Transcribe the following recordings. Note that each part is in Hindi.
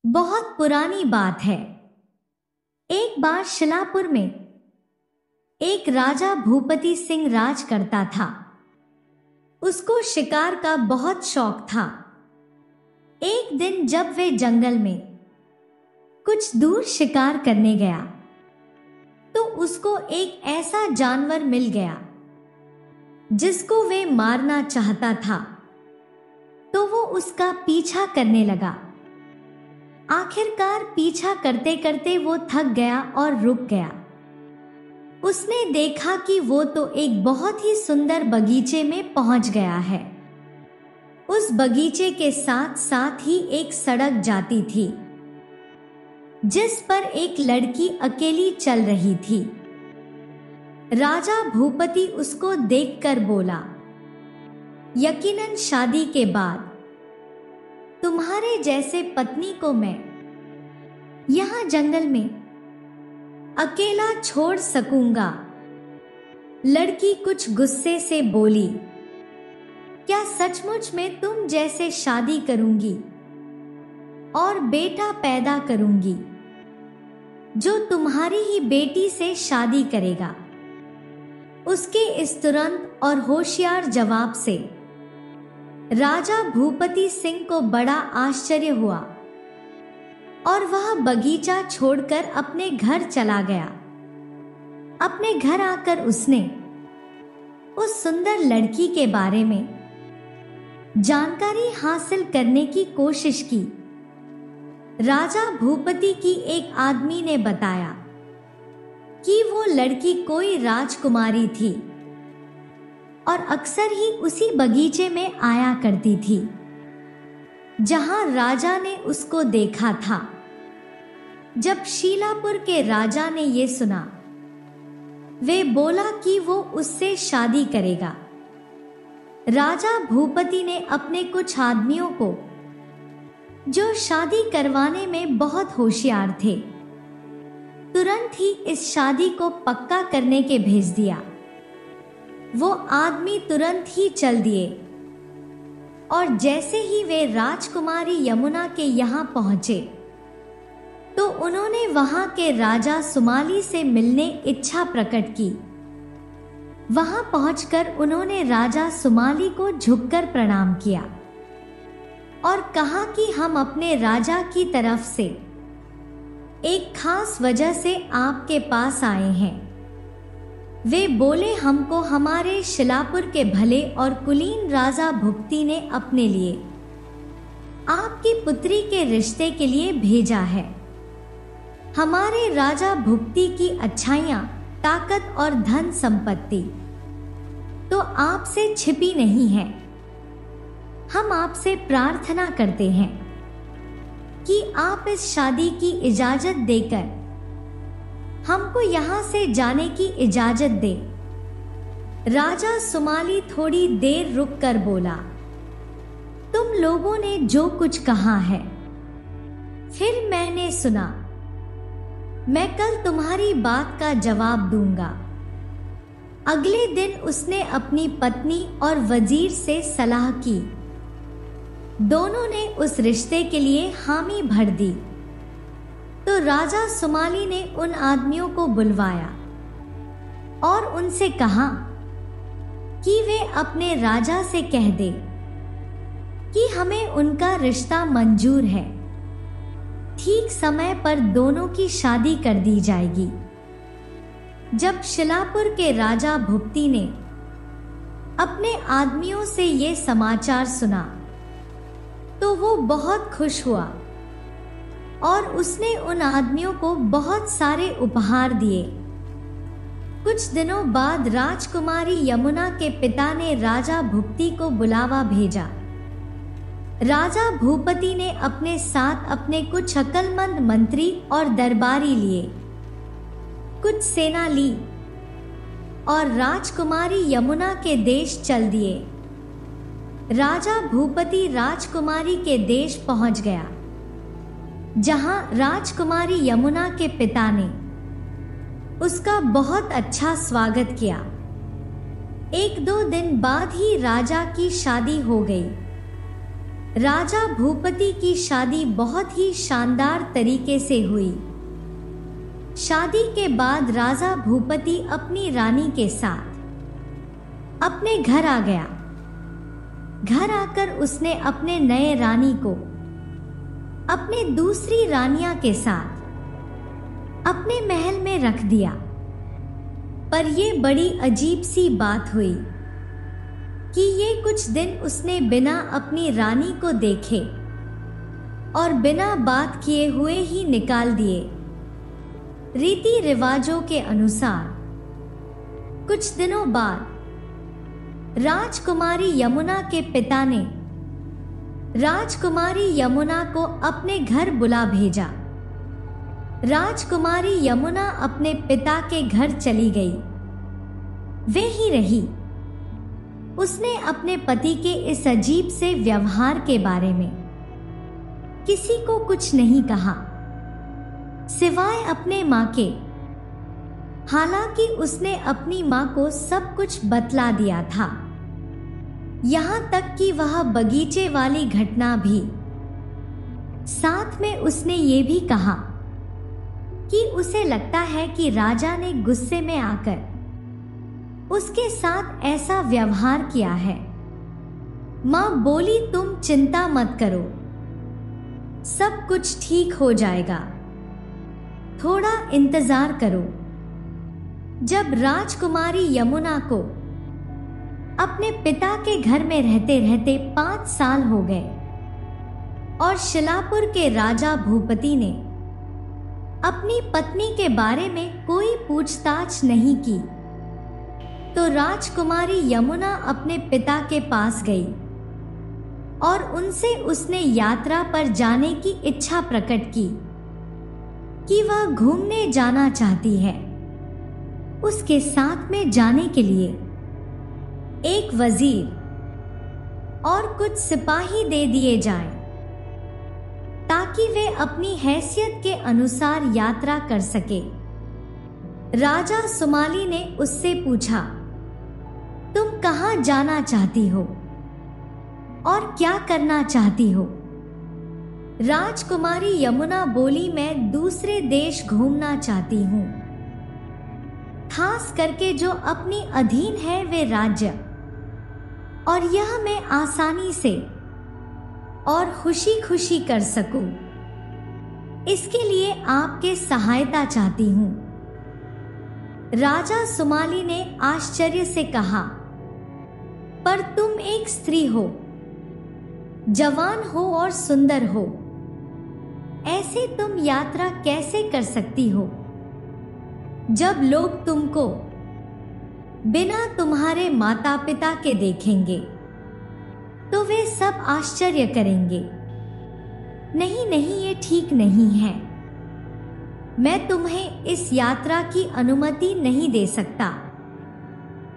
बहुत पुरानी बात है। एक बार शिलापुर में एक राजा भूपति सिंह राज करता था। उसको शिकार का बहुत शौक था। एक दिन जब वे जंगल में कुछ दूर शिकार करने गया तो उसको एक ऐसा जानवर मिल गया जिसको वे मारना चाहता था। तो वो उसका पीछा करने लगा। आखिरकार पीछा करते करते वो थक गया और रुक गया। उसने देखा कि वो तो एक बहुत ही सुंदर बगीचे में पहुंच गया है। उस बगीचे के साथ साथ ही एक सड़क जाती थी जिस पर एक लड़की अकेली चल रही थी। राजा भूपति उसको देखकर बोला, यकीनन शादी के बाद तुम्हारे जैसे पत्नी को मैं यहाँ जंगल में अकेला छोड़ सकूंगा। लड़की कुछ गुस्से से बोली, क्या सचमुच में तुम जैसे शादी करूंगी और बेटा पैदा करूंगी जो तुम्हारी ही बेटी से शादी करेगा? उसके इस तुरंत और होशियार जवाब से राजा भूपति सिंह को बड़ा आश्चर्य हुआ और वह बगीचा छोड़कर अपने घर चला गया। अपने घर आकर उसने उस सुंदर लड़की के बारे में जानकारी हासिल करने की कोशिश की। राजा भूपति की एक आदमी ने बताया कि वो लड़की कोई राजकुमारी थी और अक्सर ही उसी बगीचे में आया करती थी जहां राजा ने उसको देखा था। जब शीलापुर के राजा ने ये सुना, वे बोला कि वो उससे शादी करेगा। राजा भूपति ने अपने कुछ आदमियों को, जो शादी करवाने में बहुत होशियार थे, तुरंत ही इस शादी को पक्का करने के भेज दिया। वो आदमी तुरंत ही चल दिए और जैसे ही वे राजकुमारी यमुना के यहाँ पहुंचे तो उन्होंने वहां के राजा सुमाली से मिलने इच्छा प्रकट की। वहां पहुंचकर उन्होंने राजा सुमाली को झुककर प्रणाम किया और कहा कि हम अपने राजा की तरफ से एक खास वजह से आपके पास आए हैं। वे बोले, हमको हमारे शिलापुर के भले और कुलीन राजा भुपति ने अपने लिए आपकी पुत्री के रिश्ते के लिए भेजा है। हमारे राजा भुपति की अच्छाइयाँ, ताकत और धन संपत्ति तो आपसे छिपी नहीं है। हम आपसे प्रार्थना करते हैं कि आप इस शादी की इजाजत देकर हमको यहाँ से जाने की इजाजत दे। राजा सुमाली थोड़ी देर रुककर बोला, तुम लोगों ने जो कुछ कहा है फिर मैंने सुना। मैं कल तुम्हारी बात का जवाब दूंगा। अगले दिन उसने अपनी पत्नी और वजीर से सलाह की। दोनों ने उस रिश्ते के लिए हामी भर दी। तो राजा सुमाली ने उन आदमियों को बुलवाया और उनसे कहा कि वे अपने राजा से कह दे कि हमें उनका रिश्ता मंजूर है। ठीक समय पर दोनों की शादी कर दी जाएगी। जब शिलापुर के राजा भुपति ने अपने आदमियों से ये समाचार सुना तो वो बहुत खुश हुआ और उसने उन आदमियों को बहुत सारे उपहार दिए। कुछ दिनों बाद राजकुमारी यमुना के पिता ने राजा भुपति को बुलावा भेजा। राजा भूपति ने अपने साथ अपने कुछ अक्लमंद मंत्री और दरबारी लिए, कुछ सेना ली और राजकुमारी यमुना के देश चल दिए। राजा भूपति राजकुमारी के देश पहुंच गया जहां राजकुमारी यमुना के पिता ने उसका बहुत अच्छा स्वागत किया। एक दो दिन बाद ही राजा की शादी हो गई। राजा भूपति की शादी बहुत ही शानदार तरीके से हुई। शादी के बाद राजा भूपति अपनी रानी के साथ अपने घर आ गया। घर आकर उसने अपने नए रानी को अपने दूसरी रानियां के साथ अपने महल में रख दिया। पर यह बड़ी अजीब सी बात हुई कि ये कुछ दिन उसने बिना अपनी रानी को देखे और बिना बात किए हुए ही निकाल दिए। रीति रिवाजों के अनुसार कुछ दिनों बाद राजकुमारी यमुना के पिता ने राजकुमारी यमुना को अपने घर बुला भेजा। राजकुमारी यमुना अपने पिता के घर चली गई। वे ही रही। उसने अपने पति के इस अजीब से व्यवहार के बारे में किसी को कुछ नहीं कहा, सिवाय अपने मां के। हालांकि उसने अपनी मां को सब कुछ बतला दिया था, यहां तक कि वह बगीचे वाली घटना भी। साथ में उसने ये भी कहा कि उसे लगता है कि राजा ने गुस्से में आकर उसके साथ ऐसा व्यवहार किया है। मां बोली, तुम चिंता मत करो, सब कुछ ठीक हो जाएगा, थोड़ा इंतजार करो। जब राजकुमारी यमुना को अपने पिता के घर में रहते रहते 5 साल हो गए और शिलापुर के राजा भूपति ने अपनी पत्नी के बारे में कोई पूछताछ नहीं की, तो राजकुमारी यमुना अपने पिता के पास गई और उनसे उसने यात्रा पर जाने की इच्छा प्रकट की कि वह घूमने जाना चाहती है। उसके साथ में जाने के लिए एक वजीर और कुछ सिपाही दे दिए जाएं, ताकि वे अपनी हैसियत के अनुसार यात्रा कर सके। राजा सुमाली ने उससे पूछा, तुम कहां जाना चाहती हो और क्या करना चाहती हो? राजकुमारी यमुना बोली, मैं दूसरे देश घूमना चाहती हूं, खास करके जो अपनी अधीन है वे राज्य, और यह मैं आसानी से और खुशी खुशी कर सकूं। इसके लिए आपके सहायता चाहती हूं। राजा सुमाली ने आश्चर्य से कहा, पर तुम एक स्त्री हो, जवान हो और सुंदर हो, ऐसे तुम यात्रा कैसे कर सकती हो? जब लोग तुमको बिना तुम्हारे माता पिता के देखेंगे तो वे सब आश्चर्य करेंगे। नहीं नहीं, ये ठीक नहीं है। मैं तुम्हें इस यात्रा की अनुमति नहीं दे सकता।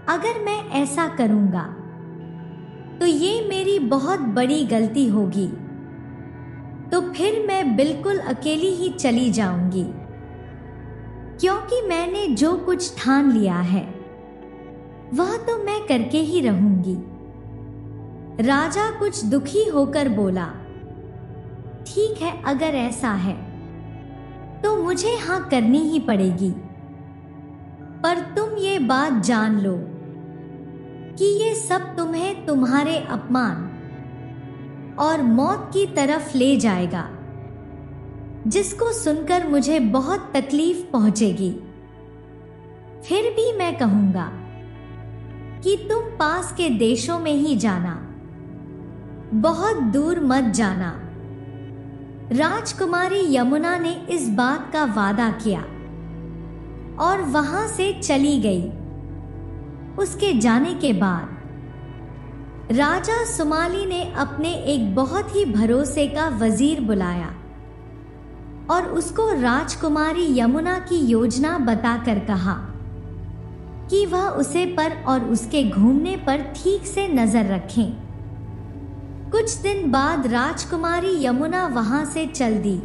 अगर मैं ऐसा करूंगा तो ये मेरी बहुत बड़ी गलती होगी, तो फिर मैं बिल्कुल अकेली ही चली जाऊंगी, क्योंकि मैंने जो कुछ ठान लिया है वह तो मैं करके ही रहूंगी। राजा कुछ दुखी होकर बोला, ठीक है, अगर ऐसा है तो मुझे हां करनी ही पड़ेगी, पर तुम ये बात जान लो कि ये सब तुम्हें तुम्हारे अपमान और मौत की तरफ ले जाएगा, जिसको सुनकर मुझे बहुत तकलीफ पहुंचेगी। फिर भी मैं कहूंगा कि तुम पास के देशों में ही जाना, बहुत दूर मत जाना। राजकुमारी यमुना ने इस बात का वादा किया और वहां से चली गई। उसके जाने के बाद राजा सुमाली ने अपने एक बहुत ही भरोसे का वजीर बुलाया और उसको राजकुमारी यमुना की योजना बताकर कहा कि वह उसे पर और उसके घूमने पर ठीक से नजर रखें। कुछ दिन बाद राजकुमारी यमुना वहां से चल दी।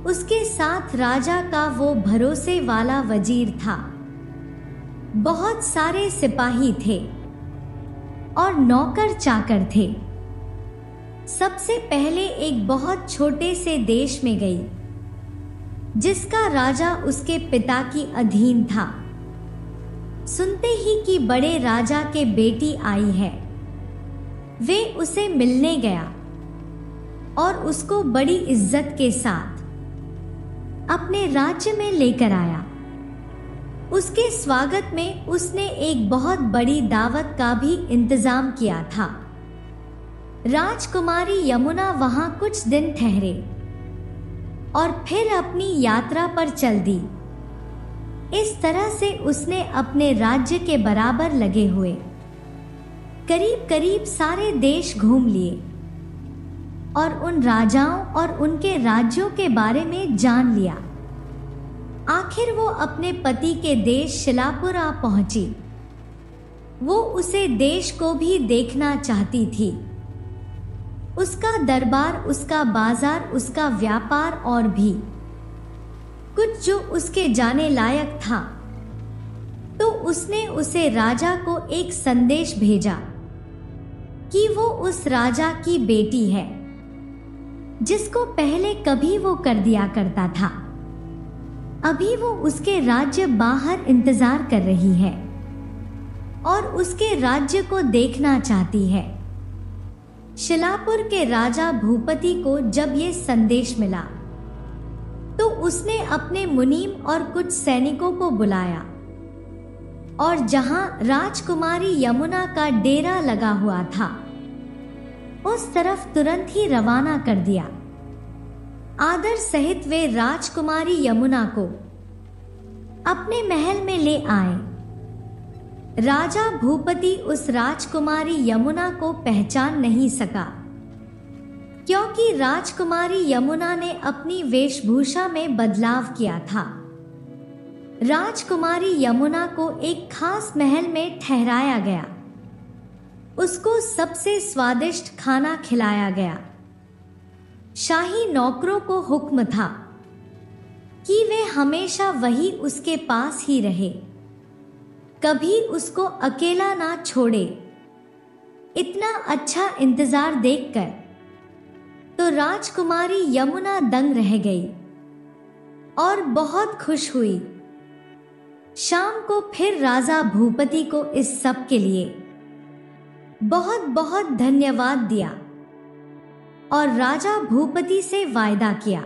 उसके साथ राजा का वो भरोसे वाला वजीर था, बहुत सारे सिपाही थे और नौकर चाकर थे। सबसे पहले एक बहुत छोटे से देश में गई, जिसका राजा उसके पिता की अधीन था। सुनते ही कि बड़े राजा के बेटी आई है, वे उसे मिलने गया और उसको बड़ी इज्जत के साथ अपने राज्य में लेकर आया। उसके स्वागत में उसने एक बहुत बड़ी दावत का भी इंतजाम किया था। राजकुमारी यमुना वहां कुछ दिन ठहरे और फिर अपनी यात्रा पर चल दी। इस तरह से उसने अपने राज्य के बराबर लगे हुए करीब करीब सारे देश घूम लिए और उन राजाओं और उनके राज्यों के बारे में जान लिया। आखिर वो अपने पति के देश शिलापुर आ पहुंची। वो उसे देश को भी देखना चाहती थी, उसका दरबार, उसका बाजार, उसका व्यापार और भी कुछ जो उसके जाने लायक था। तो उसने उसे राजा को एक संदेश भेजा कि वो उस राजा की बेटी है जिसको पहले कभी वो कर दिया करता था। अभी वो उसके राज्य बाहर इंतजार कर रही है और उसके राज्य को देखना चाहती है। शिलापुर के राजा भूपति को जब ये संदेश मिला तो उसने अपने मुनीम और कुछ सैनिकों को बुलाया और जहां राजकुमारी यमुना का डेरा लगा हुआ था उस तरफ तुरंत ही रवाना कर दिया। आदर सहित वे राजकुमारी यमुना को अपने महल में ले आए। राजा भूपति उस राजकुमारी यमुना को पहचान नहीं सका, क्योंकि राजकुमारी यमुना ने अपनी वेशभूषा में बदलाव किया था। राजकुमारी यमुना को एक खास महल में ठहराया गया। उसको सबसे स्वादिष्ट खाना खिलाया गया। शाही नौकरों को हुक्म था कि वे हमेशा वही उसके पास ही रहे, कभी उसको अकेला ना छोड़े। इतना अच्छा इंतजार देखकर तो राजकुमारी यमुना दंग रह गई और बहुत खुश हुई। शाम को फिर राजा भूपति को इस सब के लिए बहुत बहुत धन्यवाद दिया और राजा भूपति से वायदा किया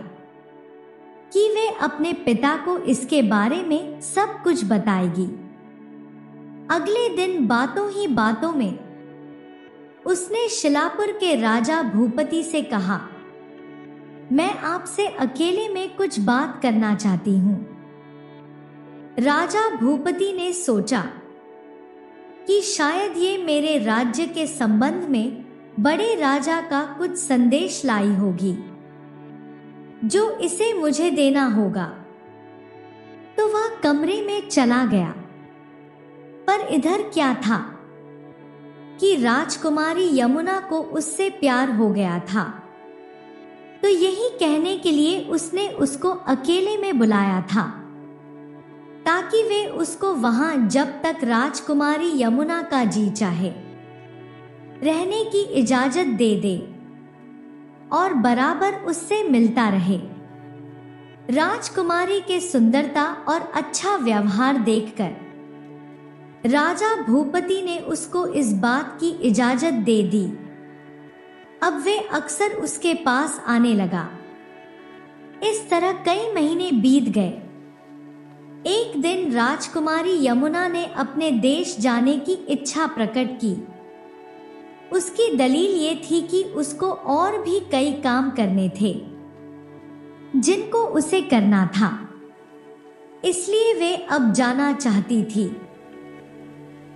कि वे अपने पिता को इसके बारे में सब कुछ बताएगी। अगले दिन बातों ही बातों में उसने शिलापुर के राजा भूपति से कहा, मैं आपसे अकेले में कुछ बात करना चाहती हूं। राजा भूपति ने सोचा कि शायद ये मेरे राज्य के संबंध में बड़े राजा का कुछ संदेश लाई होगी जो इसे मुझे देना होगा। तो वह कमरे में चला गया। पर इधर क्या था कि राजकुमारी यमुना को उससे प्यार हो गया था। तो यही कहने के लिए उसने उसको अकेले में बुलाया था ताकि वे उसको वहां जब तक राजकुमारी यमुना का जी चाहे रहने की इजाजत दे दे और बराबर उससे मिलता रहे। राजकुमारी के सुंदरता और अच्छा व्यवहार देखकर राजा भूपति ने उसको इस बात की इजाजत दे दी। अब वे अक्सर उसके पास आने लगा। इस तरह कई महीने बीत गए। एक दिन राजकुमारी यमुना ने अपने देश जाने की इच्छा प्रकट की। उसकी दलील ये थी कि उसको और भी कई काम करने थे जिनको उसे करना था, इसलिए वे अब जाना चाहती थी।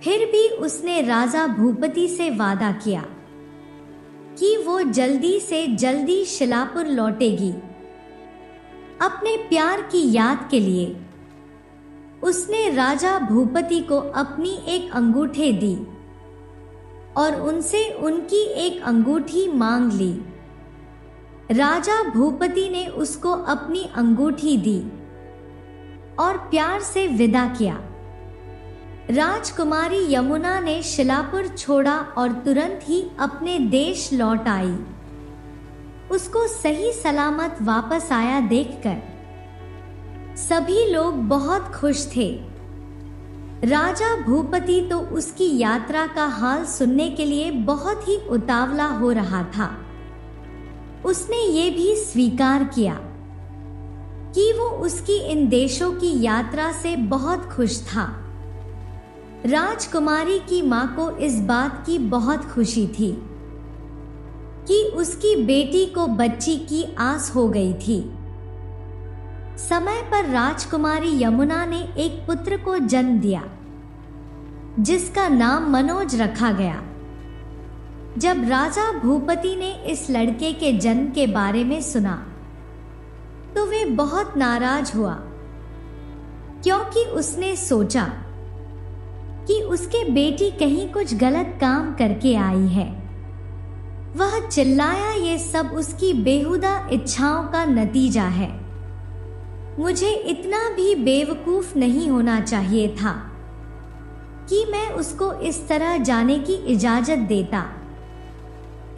फिर भी उसने राजा भूपति से वादा किया कि वो जल्दी से जल्दी शिलापुर लौटेगी। अपने प्यार की याद के लिए उसने राजा भूपति को अपनी एक अंगूठी दी और उनसे उनकी एक अंगूठी मांग ली। राजा भूपति ने उसको अपनी अंगूठी दी और प्यार से विदा किया। राजकुमारी यमुना ने शिलापुर छोड़ा और तुरंत ही अपने देश लौट आई। उसको सही सलामत वापस आया देखकर सभी लोग बहुत खुश थे। राजा भूपति तो उसकी यात्रा का हाल सुनने के लिए बहुत ही उतावला हो रहा था। उसने ये भी स्वीकार किया कि वो उसकी इन देशों की यात्रा से बहुत खुश था। राजकुमारी की मां को इस बात की बहुत खुशी थी कि उसकी बेटी को बच्ची की आस हो गई थी। समय पर राजकुमारी यमुना ने एक पुत्र को जन्म दिया जिसका नाम मनोज रखा गया। जब राजा भूपति ने इस लड़के के जन्म के बारे में सुना तो वे बहुत नाराज हुआ, क्योंकि उसने सोचा कि उसके बेटी कहीं कुछ गलत काम करके आई है। वह चिल्लाया, ये सब उसकी बेहुदा इच्छाओं का नतीजा है। मुझे इतना भी बेवकूफ नहीं होना चाहिए था कि मैं उसको इस तरह जाने की इजाजत देता।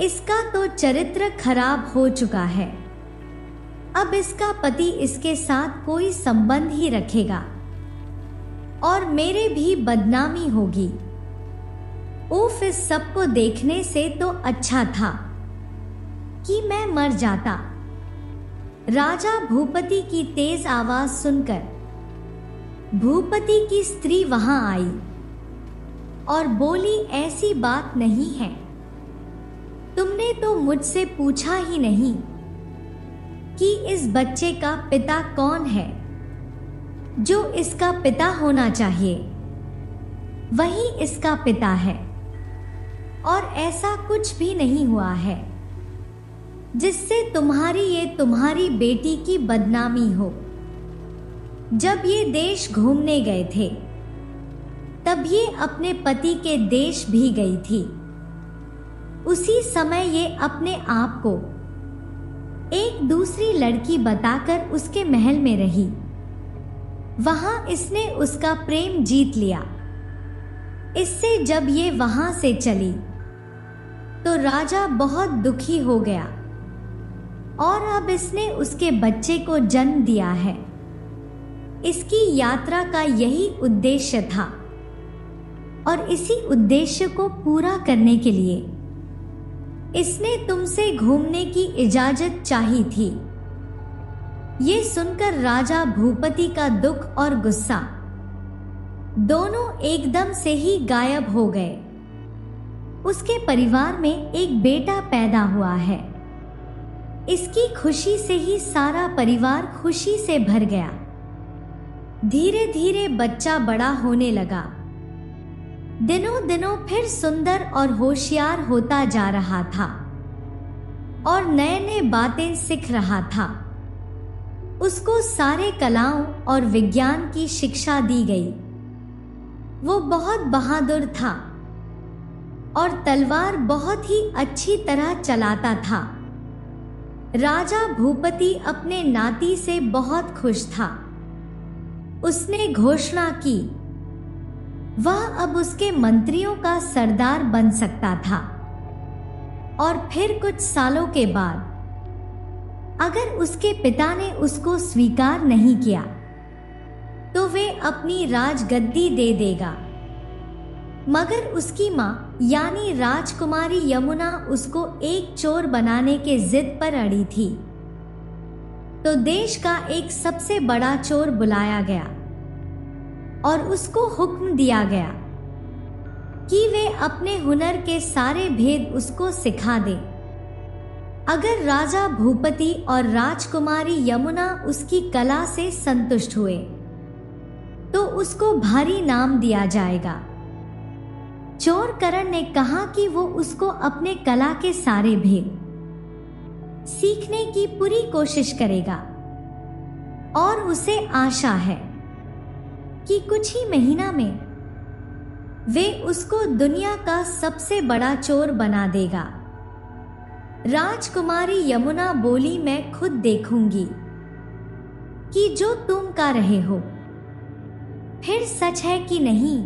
इसका तो चरित्र खराब हो चुका है। अब इसका पति इसके साथ कोई संबंध ही रखेगा और मेरे भी बदनामी होगी। उफ, इस सब को देखने से तो अच्छा था कि मैं मर जाता। राजा भूपति की तेज आवाज सुनकर भूपति की स्त्री वहां आई और बोली, ऐसी बात नहीं है। तुमने तो मुझसे पूछा ही नहीं कि इस बच्चे का पिता कौन है। जो इसका पिता होना चाहिए वही इसका पिता है, और ऐसा कुछ भी नहीं हुआ है जिससे तुम्हारी बेटी की बदनामी हो। जब ये देश घूमने गए थे तब ये अपने पति के देश भी गई थी। उसी समय ये अपने आप को एक दूसरी लड़की बताकर उसके महल में रही। वहां इसने उसका प्रेम जीत लिया। इससे जब ये वहां से चली तो राजा बहुत दुखी हो गया और अब इसने उसके बच्चे को जन्म दिया है। इसकी यात्रा का यही उद्देश्य था और इसी उद्देश्य को पूरा करने के लिए इसने तुमसे घूमने की इजाजत चाही थी। ये सुनकर राजा भूपति का दुख और गुस्सा दोनों एकदम से ही गायब हो गए। उसके परिवार में एक बेटा पैदा हुआ है। इसकी खुशी से ही सारा परिवार खुशी से भर गया। धीरे धीरे बच्चा बड़ा होने लगा। दिनों दिनों फिर सुंदर और होशियार होता जा रहा था और नए नए बातें सीख रहा था। उसको सारे कलाओं और विज्ञान की शिक्षा दी गई। वो बहुत बहादुर था और तलवार बहुत ही अच्छी तरह चलाता था। राजा भूपति अपने नाती से बहुत खुश था। उसने घोषणा की वह अब उसके मंत्रियों का सरदार बन सकता था और फिर कुछ सालों के बाद अगर उसके पिता ने उसको स्वीकार नहीं किया तो वे अपनी राजगद्दी दे देगा। मगर उसकी मां यानी राजकुमारी यमुना उसको एक चोर बनाने के जिद पर अड़ी थी। तो देश का एक सबसे बड़ा चोर बुलाया गया और उसको हुक्म दिया गया कि वे अपने हुनर के सारे भेद उसको सिखा दे। अगर राजा भूपति और राजकुमारी यमुना उसकी कला से संतुष्ट हुए तो उसको भारी इनाम दिया जाएगा। चोर करण ने कहा कि वो उसको अपने कला के सारे भेद सीखने की पूरी कोशिश करेगा और उसे आशा है कि कुछ ही महीना में वे उसको दुनिया का सबसे बड़ा चोर बना देगा। राजकुमारी यमुना बोली, मैं खुद देखूंगी कि जो तुम कह रहे हो फिर सच है कि नहीं।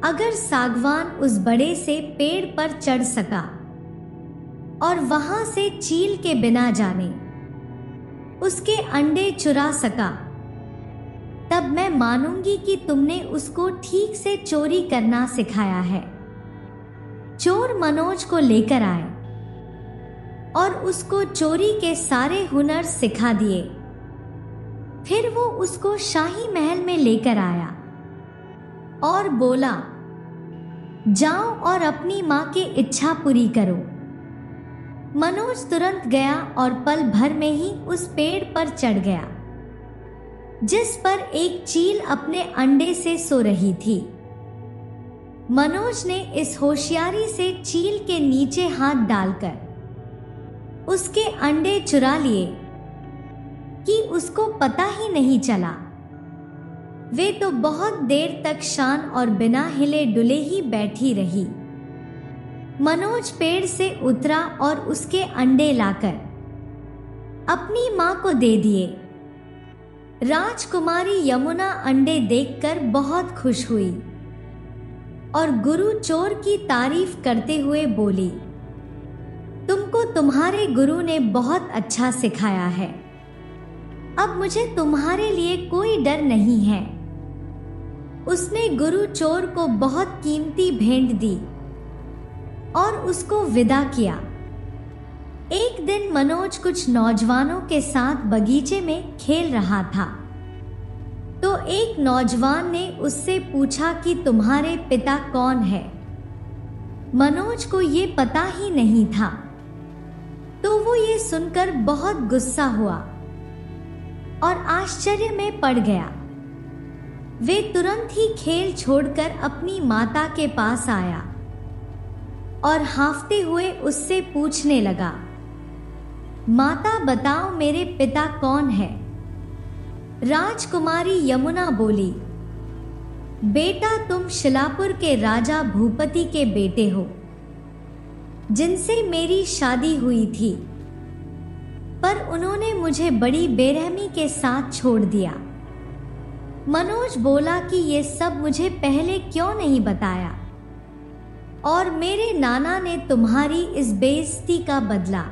अगर सागवान उस बड़े से पेड़ पर चढ़ सका और वहां से चील के बिना जाने उसके अंडे चुरा सका, तब मैं मानूंगी कि तुमने उसको ठीक से चोरी करना सिखाया है। चोर मनोज को लेकर आए और उसको चोरी के सारे हुनर सिखा दिए। फिर वो उसको शाही महल में लेकर आया और बोला, जाओ और अपनी माँ की इच्छा पूरी करो। मनोज तुरंत गया और पल भर में ही उस पेड़ पर चढ़ गया जिस पर एक चील अपने अंडे से सो रही थी। मनोज ने इस होशियारी से चील के नीचे हाथ डालकर उसके अंडे चुरा लिए कि उसको पता ही नहीं चला। वे तो बहुत देर तक शांत और बिना हिले डुले ही बैठी रही। मनोज पेड़ से उतरा और उसके अंडे लाकर अपनी मां को दे दिए। राजकुमारी यमुना अंडे देखकर बहुत खुश हुई और गुरु चोर की तारीफ करते हुए बोली, तुमको तुम्हारे गुरु ने बहुत अच्छा सिखाया है। अब मुझे तुम्हारे लिए कोई डर नहीं है। उसने गुरु चोर को बहुत कीमती भेंट दी और उसको विदा किया। एक दिन मनोज कुछ नौजवानों के साथ बगीचे में खेल रहा था, तो एक नौजवान ने उससे पूछा कि तुम्हारे पिता कौन है। मनोज को ये पता ही नहीं था, तो वो ये सुनकर बहुत गुस्सा हुआ और आश्चर्य में पड़ गया। वे तुरंत ही खेल छोड़कर अपनी माता के पास आया और हांफते हुए उससे पूछने लगा, माता बताओ मेरे पिता कौन है। राजकुमारी यमुना बोली, बेटा तुम शिलापुर के राजा भूपति के बेटे हो, जिनसे मेरी शादी हुई थी, पर उन्होंने मुझे बड़ी बेरहमी के साथ छोड़ दिया। मनोज बोला कि ये सब मुझे पहले क्यों नहीं बताया, और मेरे नाना ने तुम्हारी इस बेइज्जती का बदला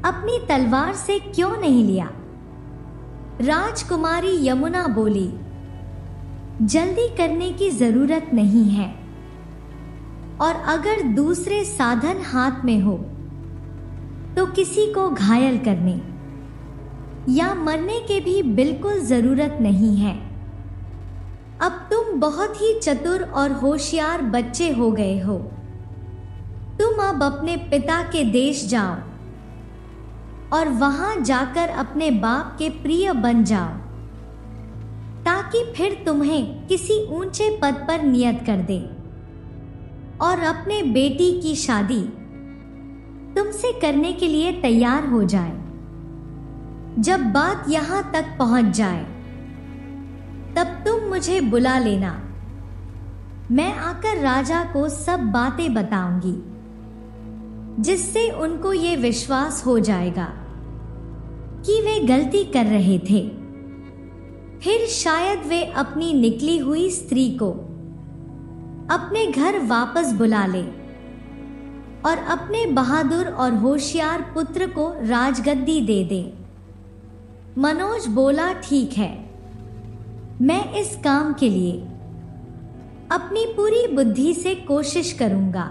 अपनी तलवार से क्यों नहीं लिया। राजकुमारी यमुना बोली, जल्दी करने की जरूरत नहीं है, और अगर दूसरे साधन हाथ में हो तो किसी को घायल करने या मरने के भी बिल्कुल जरूरत नहीं है। अब तुम बहुत ही चतुर और होशियार बच्चे हो गए हो। तुम अब अपने पिता के देश जाओ और वहां जाकर अपने बाप के प्रिय बन जाओ, ताकि फिर तुम्हें किसी ऊंचे पद पर नियत कर दे और अपने बेटी की शादी तुमसे करने के लिए तैयार हो जाए। जब बात यहां तक पहुंच जाए तब तुम मुझे बुला लेना। मैं आकर राजा को सब बातें बताऊंगी, जिससे उनको ये विश्वास हो जाएगा कि वे गलती कर रहे थे। फिर शायद वे अपनी निकली हुई स्त्री को अपने घर वापस बुला ले और अपने बहादुर और होशियार पुत्र को राजगद्दी दे दे। मनोज बोला, ठीक है, मैं इस काम के लिए अपनी पूरी बुद्धि से कोशिश करूंगा।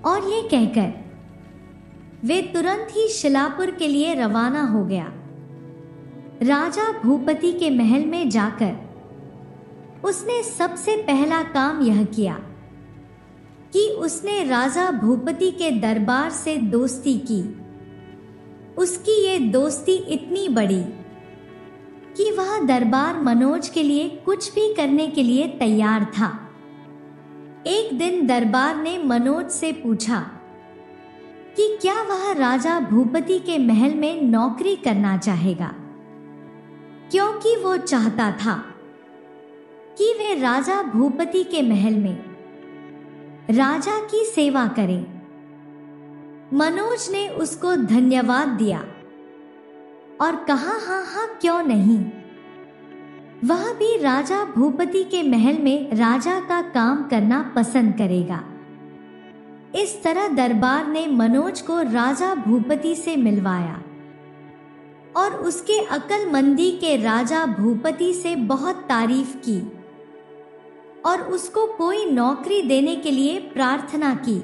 और ये कहकर वे तुरंत ही शिलापुर के लिए रवाना हो गया। राजा भूपति के महल में जाकर उसने सबसे पहला काम यह किया कि उसने राजा भूपति के दरबार से दोस्ती की। उसकी ये दोस्ती इतनी बड़ी कि वह दरबार मनोज के लिए कुछ भी करने के लिए तैयार था। एक दिन दरबार ने मनोज से पूछा कि क्या वह राजा भूपति के महल में नौकरी करना चाहेगा, क्योंकि वो चाहता था कि वे राजा भूपति के महल में राजा की सेवा करें। मनोज ने उसको धन्यवाद दिया और कहा, हाँ हाँ क्यों नहीं, वह भी राजा भूपति के महल में राजा का काम करना पसंद करेगा। इस तरह दरबार ने मनोज को राजा भूपति से मिलवाया और उसके अक्लमंदी के राजा भूपति से बहुत तारीफ की और उसको कोई नौकरी देने के लिए प्रार्थना की।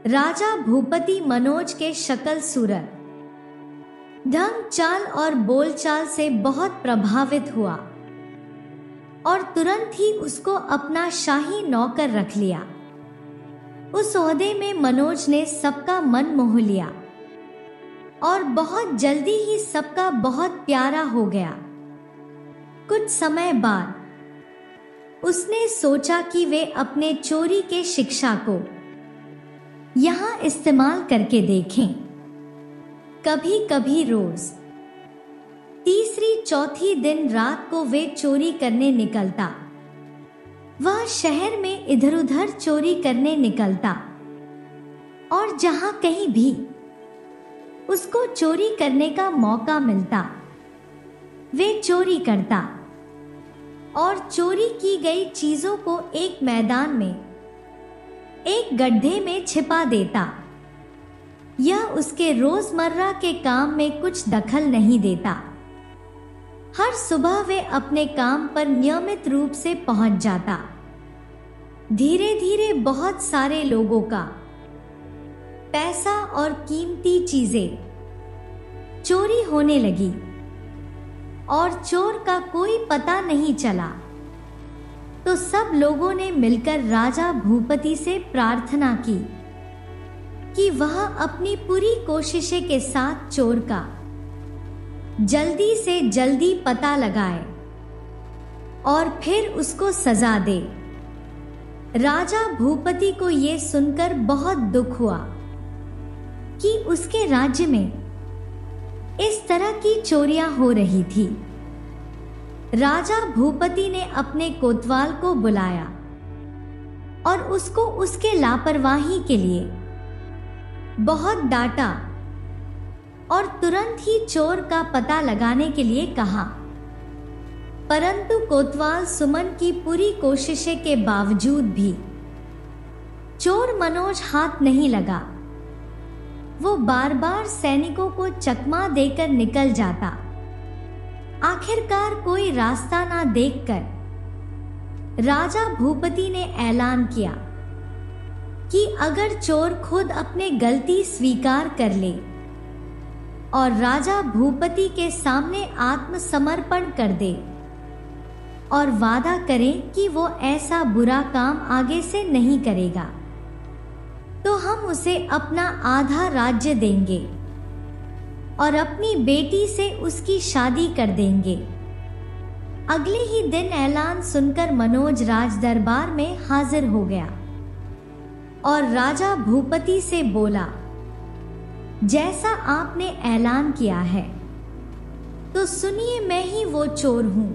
राजा भूपति मनोज के शक्ल सूरत, ढंग चाल और बोलचाल से बहुत प्रभावित हुआ और तुरंत ही उसको अपना शाही नौकर रख लिया। उस ओहदे में मनोज ने सबका मन मोह लिया और बहुत जल्दी ही सबका बहुत प्यारा हो गया। कुछ समय बाद उसने सोचा कि वे अपने चोरी के शिक्षा को यहाँ इस्तेमाल करके देखें। कभी कभी रोज तीसरी चौथी दिन रात को वे चोरी करने निकलता। वह शहर में इधर उधर चोरी करने निकलता और जहां कहीं भी उसको चोरी करने का मौका मिलता वे चोरी करता और चोरी की गई चीजों को एक मैदान में, एक गड्ढे में छिपा देता। यह उसके रोजमर्रा के काम में कुछ दखल नहीं देता। हर सुबह वे अपने काम पर नियमित रूप से पहुंच जाता। धीरे धीरे बहुत सारे लोगों का पैसा और कीमती चीजें चोरी होने लगी और चोर का कोई पता नहीं चला। तो सब लोगों ने मिलकर राजा भूपति से प्रार्थना की कि वह अपनी पूरी कोशिशों के साथ चोर का जल्दी से जल्दी पता लगाए और फिर उसको सजा दे। राजा भूपति को ये सुनकर बहुत दुख हुआ कि उसके राज्य में इस तरह की चोरियां हो रही थी। राजा भूपति ने अपने कोतवाल को बुलाया और उसको उसके लापरवाही के लिए बहुत डांटा और तुरंत ही चोर का पता लगाने के लिए कहा। परंतु कोतवाल सुमन की पूरी कोशिशें के बावजूद भी चोर मनोज हाथ नहीं लगा। वो बार बार सैनिकों को चकमा देकर निकल जाता। आखिरकार कोई रास्ता ना देखकर राजा भूपति ने ऐलान किया कि अगर चोर खुद अपने गलती स्वीकार कर ले और राजा भूपति के सामने आत्मसमर्पण कर दे और वादा करे कि वो ऐसा बुरा काम आगे से नहीं करेगा, तो हम उसे अपना आधा राज्य देंगे और अपनी बेटी से उसकी शादी कर देंगे। अगले ही दिन ऐलान सुनकर मनोज राज दरबार में हाजिर हो गया और राजा भूपति से बोला, जैसा आपने ऐलान किया है तो सुनिए, मैं ही वो चोर हूं।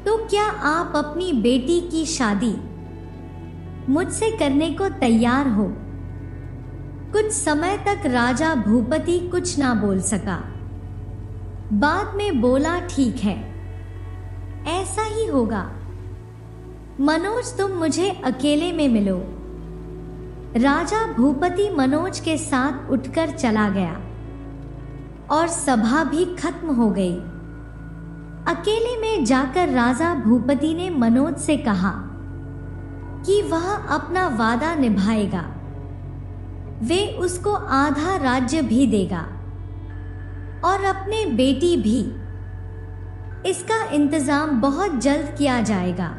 तो क्या आप अपनी बेटी की शादी मुझसे करने को तैयार हो? कुछ समय तक राजा भूपति कुछ ना बोल सका। बाद में बोला, ठीक है, ऐसा ही होगा। मनोज, तुम मुझे अकेले में मिलो। राजा भूपति मनोज के साथ उठकर चला गया और सभा भी खत्म हो गई। अकेले में जाकर राजा भूपति ने मनोज से कहा कि वह अपना वादा निभाएगा। वे उसको आधा राज्य भी देगा और अपने बेटी भी। इसका इंतजाम बहुत जल्द किया जाएगा।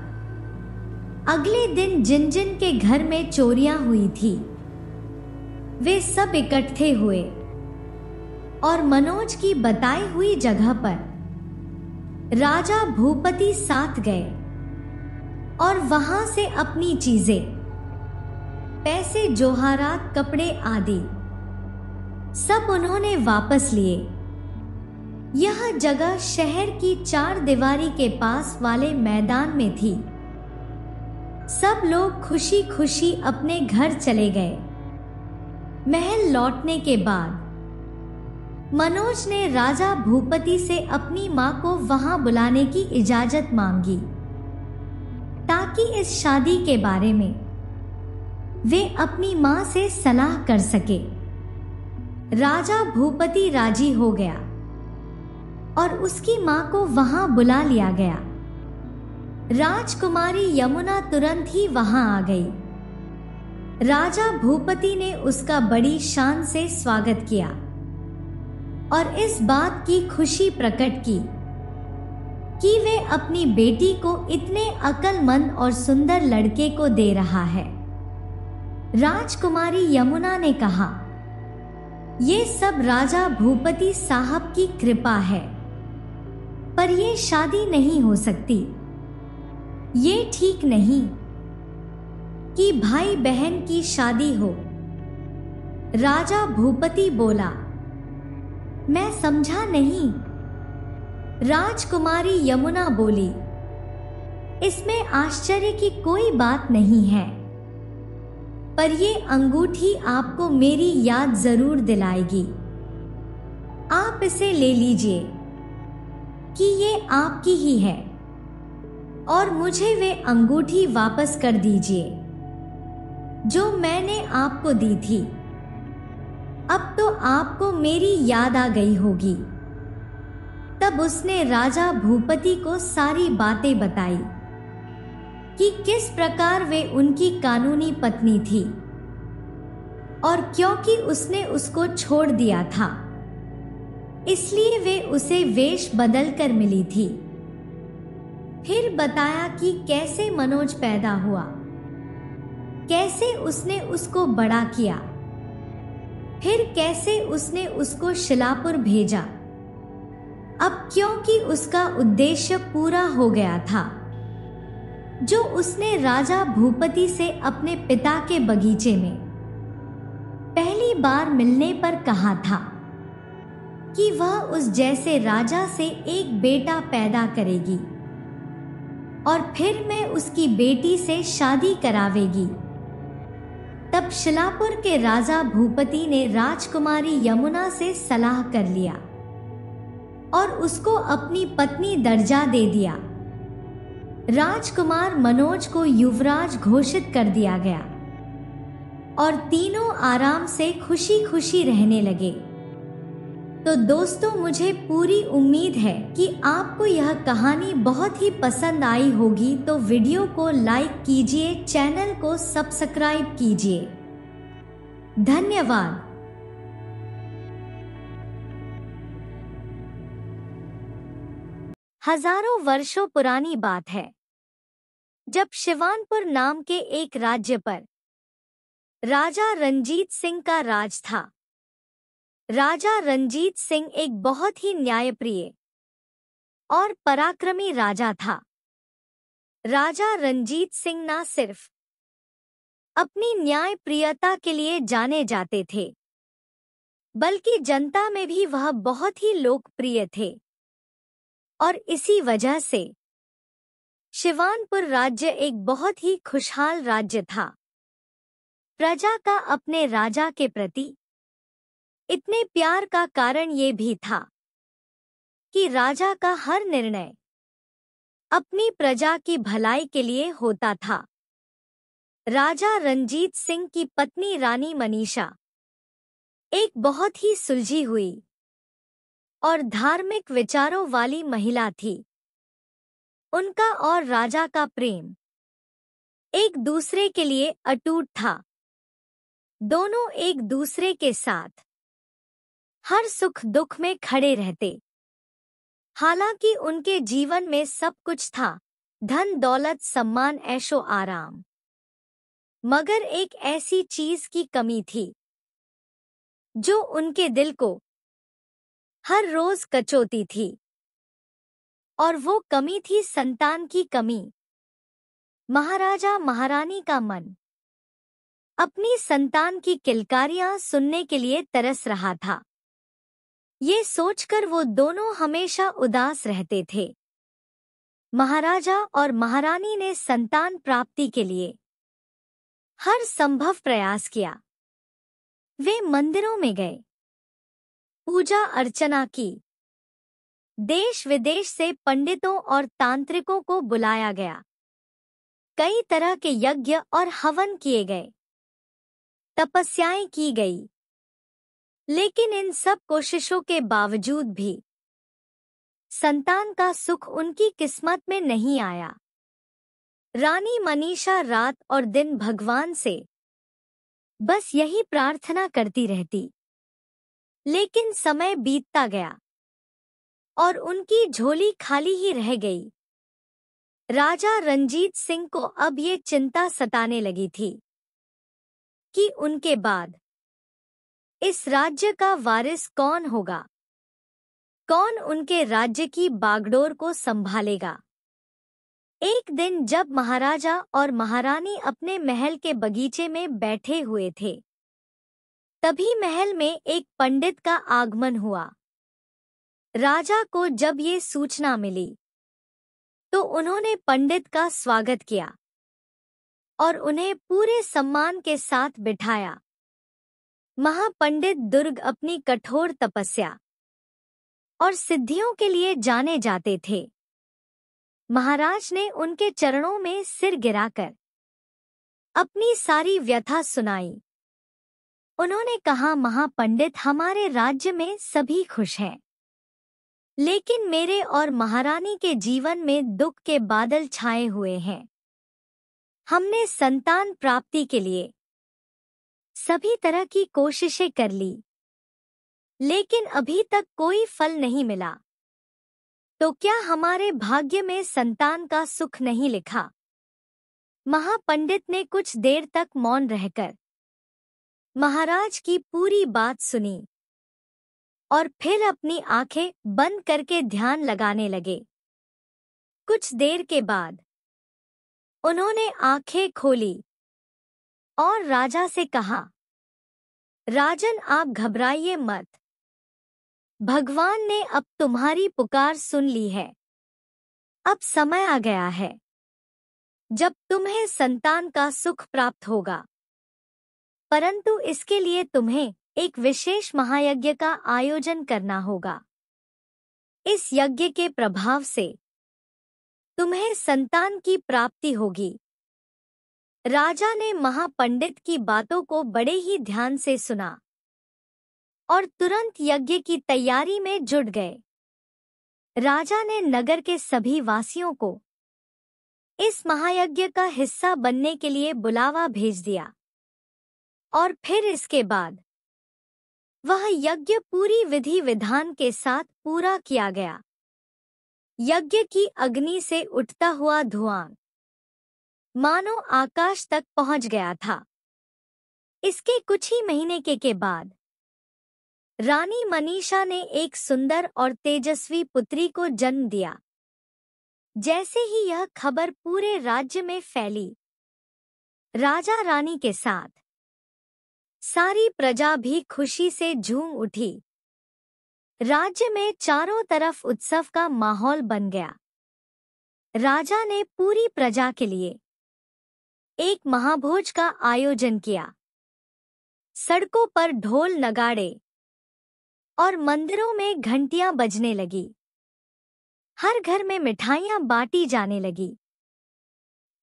अगले दिन जिन जिन के घर में चोरियां हुई थी वे सब इकट्ठे हुए और मनोज की बताई हुई जगह पर राजा भूपति साथ गए और वहां से अपनी चीजें, पैसे, जोहारात, कपड़े आदि सब उन्होंने वापस लिए। यह जगह शहर की 4 दीवारी के पास वाले मैदान में थी। सब लोग खुशी खुशी अपने घर चले गए। महल लौटने के बाद मनोज ने राजा भूपति से अपनी मां को वहां बुलाने की इजाजत मांगी ताकि इस शादी के बारे में वे अपनी माँ से सलाह कर सके। राजा भूपति राजी हो गया और उसकी माँ को वहां बुला लिया गया। राजकुमारी यमुना तुरंत ही वहां आ गई। राजा भूपति ने उसका बड़ी शान से स्वागत किया और इस बात की खुशी प्रकट की कि वे अपनी बेटी को इतने अक्लमंद और सुंदर लड़के को दे रहा है। राजकुमारी यमुना ने कहा, ये सब राजा भूपति साहब की कृपा है, पर ये शादी नहीं हो सकती। ये ठीक नहीं कि भाई बहन की शादी हो। राजा भूपति बोला, मैं समझा नहीं। राजकुमारी यमुना बोली, इसमें आश्चर्य की कोई बात नहीं है, पर ये अंगूठी आपको मेरी याद जरूर दिलाएगी। आप इसे ले लीजिए कि ये आपकी ही है और मुझे वे अंगूठी वापस कर दीजिए जो मैंने आपको दी थी। अब तो आपको मेरी याद आ गई होगी। तब उसने राजा भूपति को सारी बातें बताई कि किस प्रकार वे उनकी कानूनी पत्नी थी और क्योंकि उसने उसको छोड़ दिया था इसलिए वे उसे वेश बदल कर मिली थी। फिर बताया कि कैसे मनोज पैदा हुआ, कैसे उसने उसको बड़ा किया, फिर कैसे उसने उसको शिलापुर भेजा। अब क्योंकि उसका उद्देश्य पूरा हो गया था जो उसने राजा भूपति से अपने पिता के बगीचे में पहली बार मिलने पर कहा था कि वह उस जैसे राजा से एक बेटा पैदा करेगी और फिर मैं उसकी बेटी से शादी करावेगी। तब शिलापुर के राजा भूपति ने राजकुमारी यमुना से सलाह कर लिया और उसको अपनी पत्नी दर्जा दे दिया। राजकुमार मनोज को युवराज घोषित कर दिया गया और तीनों आराम से खुशी खुशी रहने लगे। तो दोस्तों, मुझे पूरी उम्मीद है कि आपको यह कहानी बहुत ही पसंद आई होगी। तो वीडियो को लाइक कीजिए, चैनल को सब्सक्राइब कीजिए। धन्यवाद। हजारों वर्षों पुरानी बात है जब शिवानपुर नाम के एक राज्य पर राजा रंजीत सिंह का राज था। राजा रंजीत सिंह एक बहुत ही न्यायप्रिय और पराक्रमी राजा था। राजा रंजीत सिंह न सिर्फ अपनी न्यायप्रियता के लिए जाने जाते थे, बल्कि जनता में भी वह बहुत ही लोकप्रिय थे और इसी वजह से शिवानपुर राज्य एक बहुत ही खुशहाल राज्य था। प्रजा का अपने राजा के प्रति इतने प्यार का कारण ये भी था कि राजा का हर निर्णय अपनी प्रजा की भलाई के लिए होता था। राजा रंजीत सिंह की पत्नी रानी मनीषा एक बहुत ही सुलझी हुई और धार्मिक विचारों वाली महिला थी। उनका और राजा का प्रेम एक दूसरे के लिए अटूट था। दोनों एक दूसरे के साथ हर सुख दुख में खड़े रहते। हालांकि उनके जीवन में सब कुछ था, धन दौलत सम्मान ऐशो आराम, मगर एक ऐसी चीज की कमी थी जो उनके दिल को हर रोज कचोती थी, और वो कमी थी संतान की कमी। महाराजा महारानी का मन अपनी संतान की किलकारियां सुनने के लिए तरस रहा था। ये सोचकर वो दोनों हमेशा उदास रहते थे। महाराजा और महारानी ने संतान प्राप्ति के लिए हर संभव प्रयास किया। वे मंदिरों में गए, पूजा अर्चना की, देश विदेश से पंडितों और तांत्रिकों को बुलाया गया, कई तरह के यज्ञ और हवन किए गए, तपस्याएं की गई, लेकिन इन सब कोशिशों के बावजूद भी संतान का सुख उनकी किस्मत में नहीं आया। रानी मनीषा रात और दिन भगवान से बस यही प्रार्थना करती रहती, लेकिन समय बीतता गया और उनकी झोली खाली ही रह गई। राजा रंजीत सिंह को अब ये चिंता सताने लगी थी कि उनके बाद इस राज्य का वारिस कौन होगा, कौन उनके राज्य की बागडोर को संभालेगा। एक दिन जब महाराजा और महारानी अपने महल के बगीचे में बैठे हुए थे, तभी महल में एक पंडित का आगमन हुआ। राजा को जब ये सूचना मिली तो उन्होंने पंडित का स्वागत किया और उन्हें पूरे सम्मान के साथ बिठाया। महापंडित दुर्ग अपनी कठोर तपस्या और सिद्धियों के लिए जाने जाते थे। महाराज ने उनके चरणों में सिर गिराकर अपनी सारी व्यथा सुनाई। उन्होंने कहा, महापंडित, हमारे राज्य में सभी खुश हैं, लेकिन मेरे और महारानी के जीवन में दुख के बादल छाए हुए हैं। हमने संतान प्राप्ति के लिए सभी तरह की कोशिशें कर ली, लेकिन अभी तक कोई फल नहीं मिला। तो क्या हमारे भाग्य में संतान का सुख नहीं लिखा? महापंडित ने कुछ देर तक मौन रहकर महाराज की पूरी बात सुनी और फिर अपनी आंखें बंद करके ध्यान लगाने लगे। कुछ देर के बाद उन्होंने आंखें खोली और राजा से कहा, राजन, आप घबराइए मत। भगवान ने अब तुम्हारी पुकार सुन ली है। अब समय आ गया है जब तुम्हें संतान का सुख प्राप्त होगा, परंतु इसके लिए तुम्हें एक विशेष महायज्ञ का आयोजन करना होगा। इस यज्ञ के प्रभाव से तुम्हें संतान की प्राप्ति होगी। राजा ने महापंडित की बातों को बड़े ही ध्यान से सुना और तुरंत यज्ञ की तैयारी में जुट गए। राजा ने नगर के सभी वासियों को इस महायज्ञ का हिस्सा बनने के लिए बुलावा भेज दिया और फिर इसके बाद वह यज्ञ पूरी विधि विधान के साथ पूरा किया गया। यज्ञ की अग्नि से उठता हुआ धुआं मानो आकाश तक पहुंच गया था। इसके कुछ ही महीने के बाद रानी मनीषा ने एक सुंदर और तेजस्वी पुत्री को जन्म दिया। जैसे ही यह खबर पूरे राज्य में फैली, राजा रानी के साथ सारी प्रजा भी खुशी से झूम उठी। राज्य में चारों तरफ उत्सव का माहौल बन गया। राजा ने पूरी प्रजा के लिए एक महाभोज का आयोजन किया। सड़कों पर ढोल नगाड़े और मंदिरों में घंटियां बजने लगी। हर घर में मिठाइयां बांटी जाने लगी।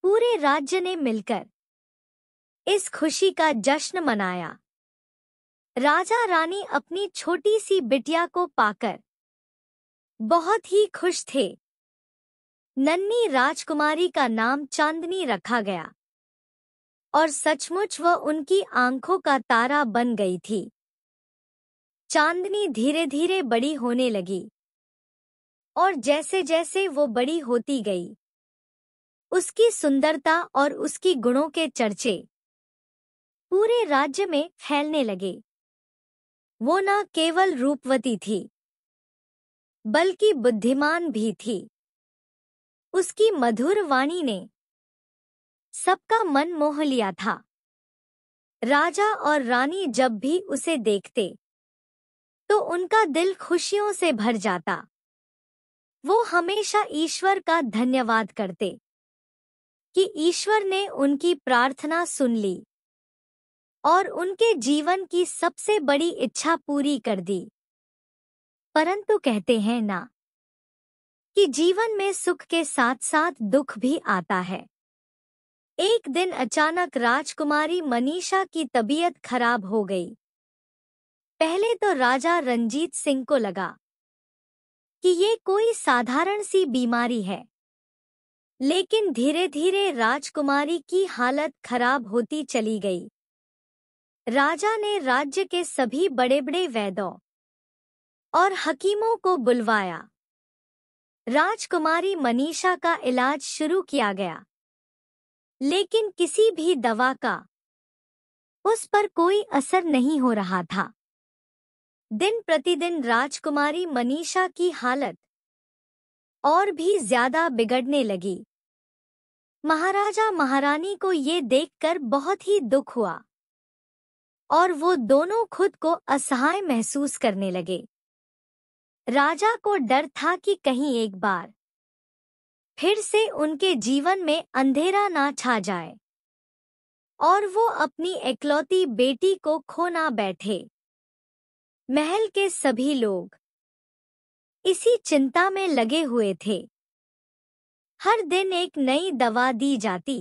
पूरे राज्य ने मिलकर इस खुशी का जश्न मनाया। राजा रानी अपनी छोटी सी बिटिया को पाकर बहुत ही खुश थे। नन्ही राजकुमारी का नाम चांदनी रखा गया और सचमुच वह उनकी आंखों का तारा बन गई थी। चांदनी धीरे धीरे बड़ी होने लगी और जैसे जैसे वो बड़ी होती गई, उसकी सुंदरता और उसकी गुणों के चर्चे पूरे राज्य में फैलने लगे। वो न केवल रूपवती थी, बल्कि बुद्धिमान भी थी। उसकी मधुर वाणी ने सबका मन मोह लिया था। राजा और रानी जब भी उसे देखते तो उनका दिल खुशियों से भर जाता। वो हमेशा ईश्वर का धन्यवाद करते कि ईश्वर ने उनकी प्रार्थना सुन ली और उनके जीवन की सबसे बड़ी इच्छा पूरी कर दी। परंतु कहते हैं ना कि जीवन में सुख के साथ साथ दुख भी आता है। एक दिन अचानक राजकुमारी मनीषा की तबीयत खराब हो गई। पहले तो राजा रंजीत सिंह को लगा कि ये कोई साधारण सी बीमारी है, लेकिन धीरे धीरे राजकुमारी की हालत खराब होती चली गई। राजा ने राज्य के सभी बड़े बड़े वैद्यों और हकीमों को बुलवाया। राजकुमारी मनीषा का इलाज शुरू किया गया, लेकिन किसी भी दवा का उस पर कोई असर नहीं हो रहा था। दिन प्रतिदिन राजकुमारी मनीषा की हालत और भी ज्यादा बिगड़ने लगी। महाराजा महारानी को ये देखकर बहुत ही दुख हुआ और वो दोनों खुद को असहाय महसूस करने लगे। राजा को डर था कि कहीं एक बार फिर से उनके जीवन में अंधेरा ना छा जाए और वो अपनी इकलौती बेटी को खो ना बैठे। महल के सभी लोग इसी चिंता में लगे हुए थे। हर दिन एक नई दवा दी जाती,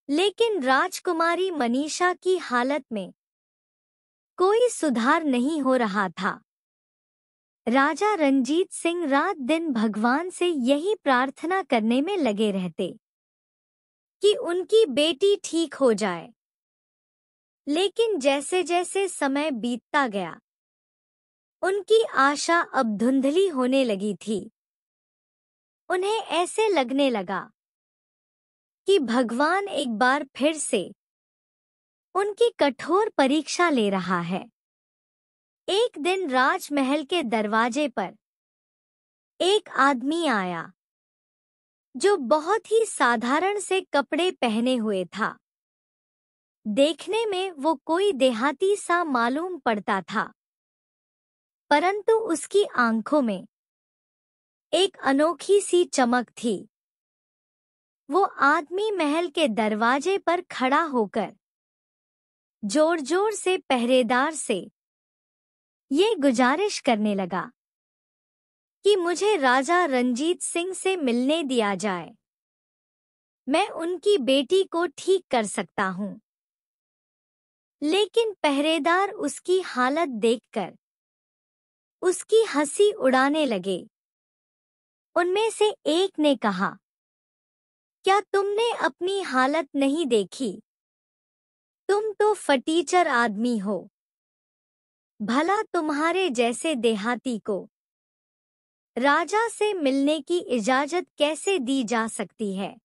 लेकिन राजकुमारी मनीषा की हालत में कोई सुधार नहीं हो रहा था। राजा रंजीत सिंह रात दिन भगवान से यही प्रार्थना करने में लगे रहते कि उनकी बेटी ठीक हो जाए। लेकिन जैसे जैसे समय बीतता गया, उनकी आशा अब धुंधली होने लगी थी। उन्हें ऐसे लगने लगा कि भगवान एक बार फिर से उनकी कठोर परीक्षा ले रहा है। एक दिन राजमहल के दरवाजे पर एक आदमी आया जो बहुत ही साधारण से कपड़े पहने हुए था। देखने में वो कोई देहाती सा मालूम पड़ता था, परंतु उसकी आंखों में एक अनोखी सी चमक थी। वो आदमी महल के दरवाजे पर खड़ा होकर जोर जोर से पहरेदार से ये गुजारिश करने लगा कि मुझे राजा रंजीत सिंह से मिलने दिया जाए। मैं उनकी बेटी को ठीक कर सकता हूँ। लेकिन पहरेदार उसकी हालत देखकर उसकी हंसी उड़ाने लगे। उनमें से एक ने कहा, क्या तुमने अपनी हालत नहीं देखी? तुम तो फटीचर आदमी हो। भला तुम्हारे जैसे देहाती को राजा से मिलने की इजाजत कैसे दी जा सकती है?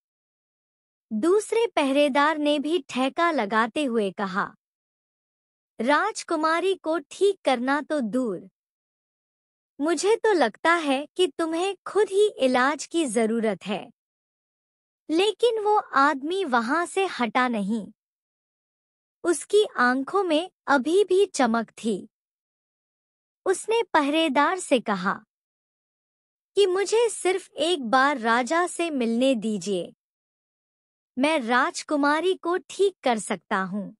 दूसरे पहरेदार ने भी ठेका लगाते हुए कहा, राजकुमारी को ठीक करना तो दूर, मुझे तो लगता है कि तुम्हें खुद ही इलाज की जरूरत है। लेकिन वो आदमी वहां से हटा नहीं। उसकी आंखों में अभी भी चमक थी। उसने पहरेदार से कहा कि मुझे सिर्फ एक बार राजा से मिलने दीजिए। मैं राजकुमारी को ठीक कर सकता हूँ।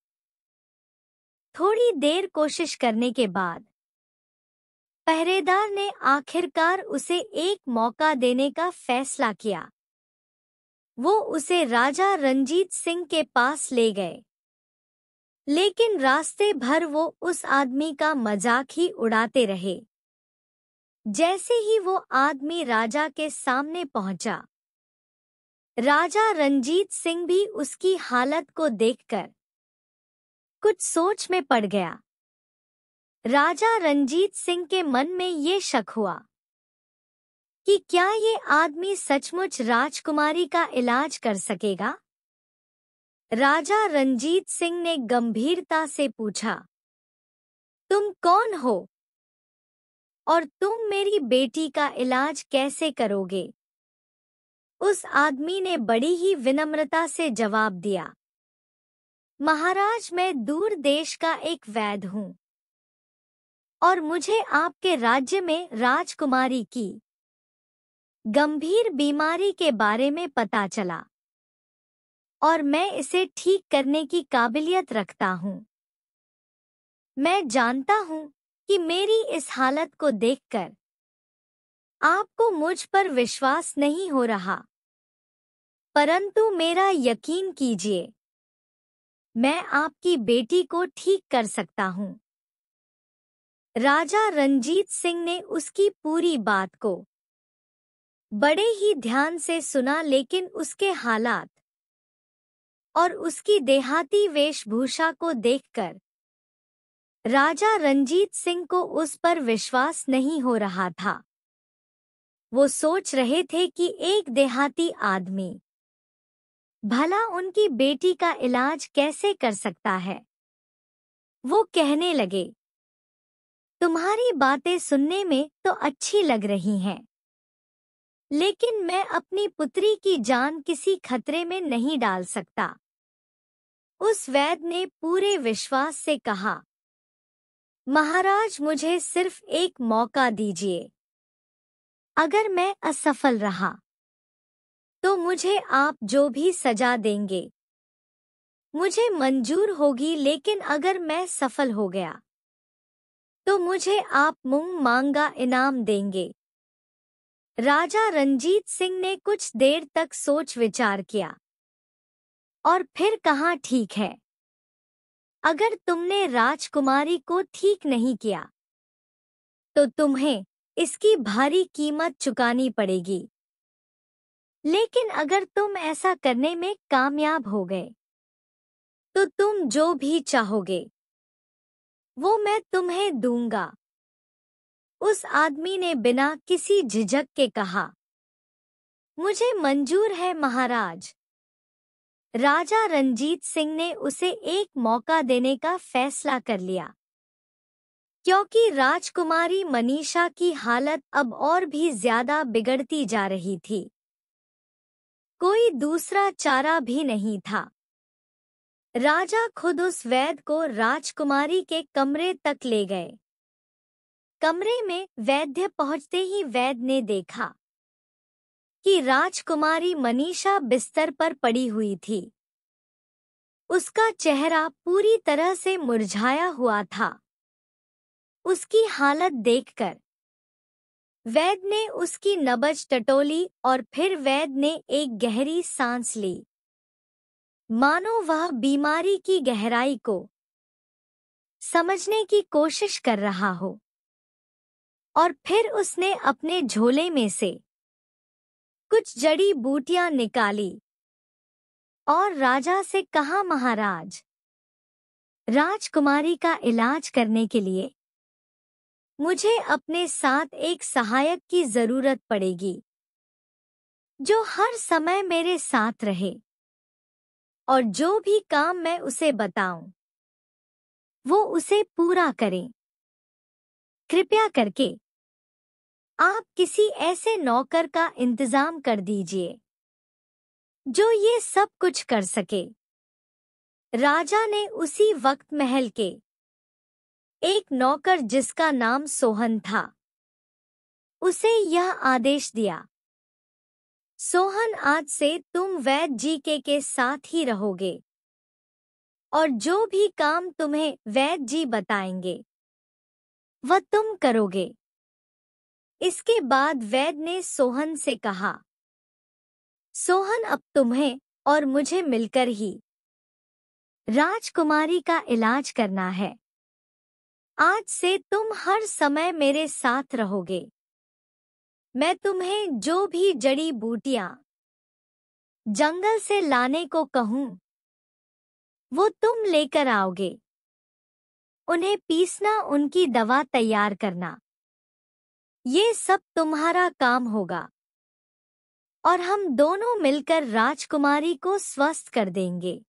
थोड़ी देर कोशिश करने के बाद पहरेदार ने आखिरकार उसे एक मौका देने का फैसला किया। वो उसे राजा रंजीत सिंह के पास ले गए, लेकिन रास्ते भर वो उस आदमी का मजाक ही उड़ाते रहे। जैसे ही वो आदमी राजा के सामने पहुंचा, राजा रंजीत सिंह भी उसकी हालत को देखकर कुछ सोच में पड़ गया। राजा रंजीत सिंह के मन में ये शक हुआ कि क्या ये आदमी सचमुच राजकुमारी का इलाज कर सकेगा। राजा रंजीत सिंह ने गंभीरता से पूछा, तुम कौन हो और तुम मेरी बेटी का इलाज कैसे करोगे? उस आदमी ने बड़ी ही विनम्रता से जवाब दिया, महाराज, मैं दूर देश का एक वैद्य हूँ और मुझे आपके राज्य में राजकुमारी की गंभीर बीमारी के बारे में पता चला और मैं इसे ठीक करने की काबिलियत रखता हूँ। मैं जानता हूँ कि मेरी इस हालत को देखकर आपको मुझ पर विश्वास नहीं हो रहा, परंतु मेरा यकीन कीजिए, मैं आपकी बेटी को ठीक कर सकता हूँ। राजा रंजीत सिंह ने उसकी पूरी बात को बड़े ही ध्यान से सुना, लेकिन उसके हालात और उसकी देहाती वेशभूषा को देखकर राजा रंजीत सिंह को उस पर विश्वास नहीं हो रहा था। वो सोच रहे थे कि एक देहाती आदमी भला उनकी बेटी का इलाज कैसे कर सकता है। वो कहने लगे, तुम्हारी बातें सुनने में तो अच्छी लग रही हैं, लेकिन मैं अपनी पुत्री की जान किसी खतरे में नहीं डाल सकता। उस वैद्य ने पूरे विश्वास से कहा, महाराज, मुझे सिर्फ एक मौका दीजिए। अगर मैं असफल रहा तो मुझे आप जो भी सजा देंगे मुझे मंजूर होगी, लेकिन अगर मैं सफल हो गया तो मुझे आप मुंह मांगा इनाम देंगे। राजा रंजीत सिंह ने कुछ देर तक सोच विचार किया और फिर कहा, ठीक है, अगर तुमने राजकुमारी को ठीक नहीं किया तो तुम्हें इसकी भारी कीमत चुकानी पड़ेगी, लेकिन अगर तुम ऐसा करने में कामयाब हो गए तो तुम जो भी चाहोगे वो मैं तुम्हें दूंगा। उस आदमी ने बिना किसी झिझक के कहा, मुझे मंजूर है महाराज। राजा रंजीत सिंह ने उसे एक मौका देने का फैसला कर लिया, क्योंकि राजकुमारी मनीषा की हालत अब और भी ज्यादा बिगड़ती जा रही थी। कोई दूसरा चारा भी नहीं था। राजा खुद उस वैद्य को राजकुमारी के कमरे तक ले गए। कमरे में वैद्य पहुंचते ही वैद्य ने देखा कि राजकुमारी मनीषा बिस्तर पर पड़ी हुई थी। उसका चेहरा पूरी तरह से मुरझाया हुआ था। उसकी हालत देखकर वैद्य ने उसकी नबज टटोली और फिर वैद्य ने एक गहरी सांस ली, मानो वह बीमारी की गहराई को समझने की कोशिश कर रहा हो। और फिर उसने अपने झोले में से कुछ जड़ी बूटियां निकाली और राजा से कहा, महाराज, राजकुमारी का इलाज करने के लिए मुझे अपने साथ एक सहायक की जरूरत पड़ेगी, जो हर समय मेरे साथ रहे और जो भी काम मैं उसे बताऊं वो उसे पूरा करे। कृपया करके आप किसी ऐसे नौकर का इंतजाम कर दीजिए जो ये सब कुछ कर सके। राजा ने उसी वक्त महल के एक नौकर, जिसका नाम सोहन था, उसे यह आदेश दिया, सोहन, आज से तुम वैद्य जी के साथ ही रहोगे और जो भी काम तुम्हें वैद्य जी बताएंगे वह तुम करोगे। इसके बाद वैद्य ने सोहन से कहा, सोहन, अब तुम्हें और मुझे मिलकर ही राजकुमारी का इलाज करना है। आज से तुम हर समय मेरे साथ रहोगे। मैं तुम्हें जो भी जड़ी बूटियां जंगल से लाने को कहूं वो तुम लेकर आओगे। उन्हें पीसना, उनकी दवा तैयार करना, ये सब तुम्हारा काम होगा और हम दोनों मिलकर राजकुमारी को स्वस्थ कर देंगे।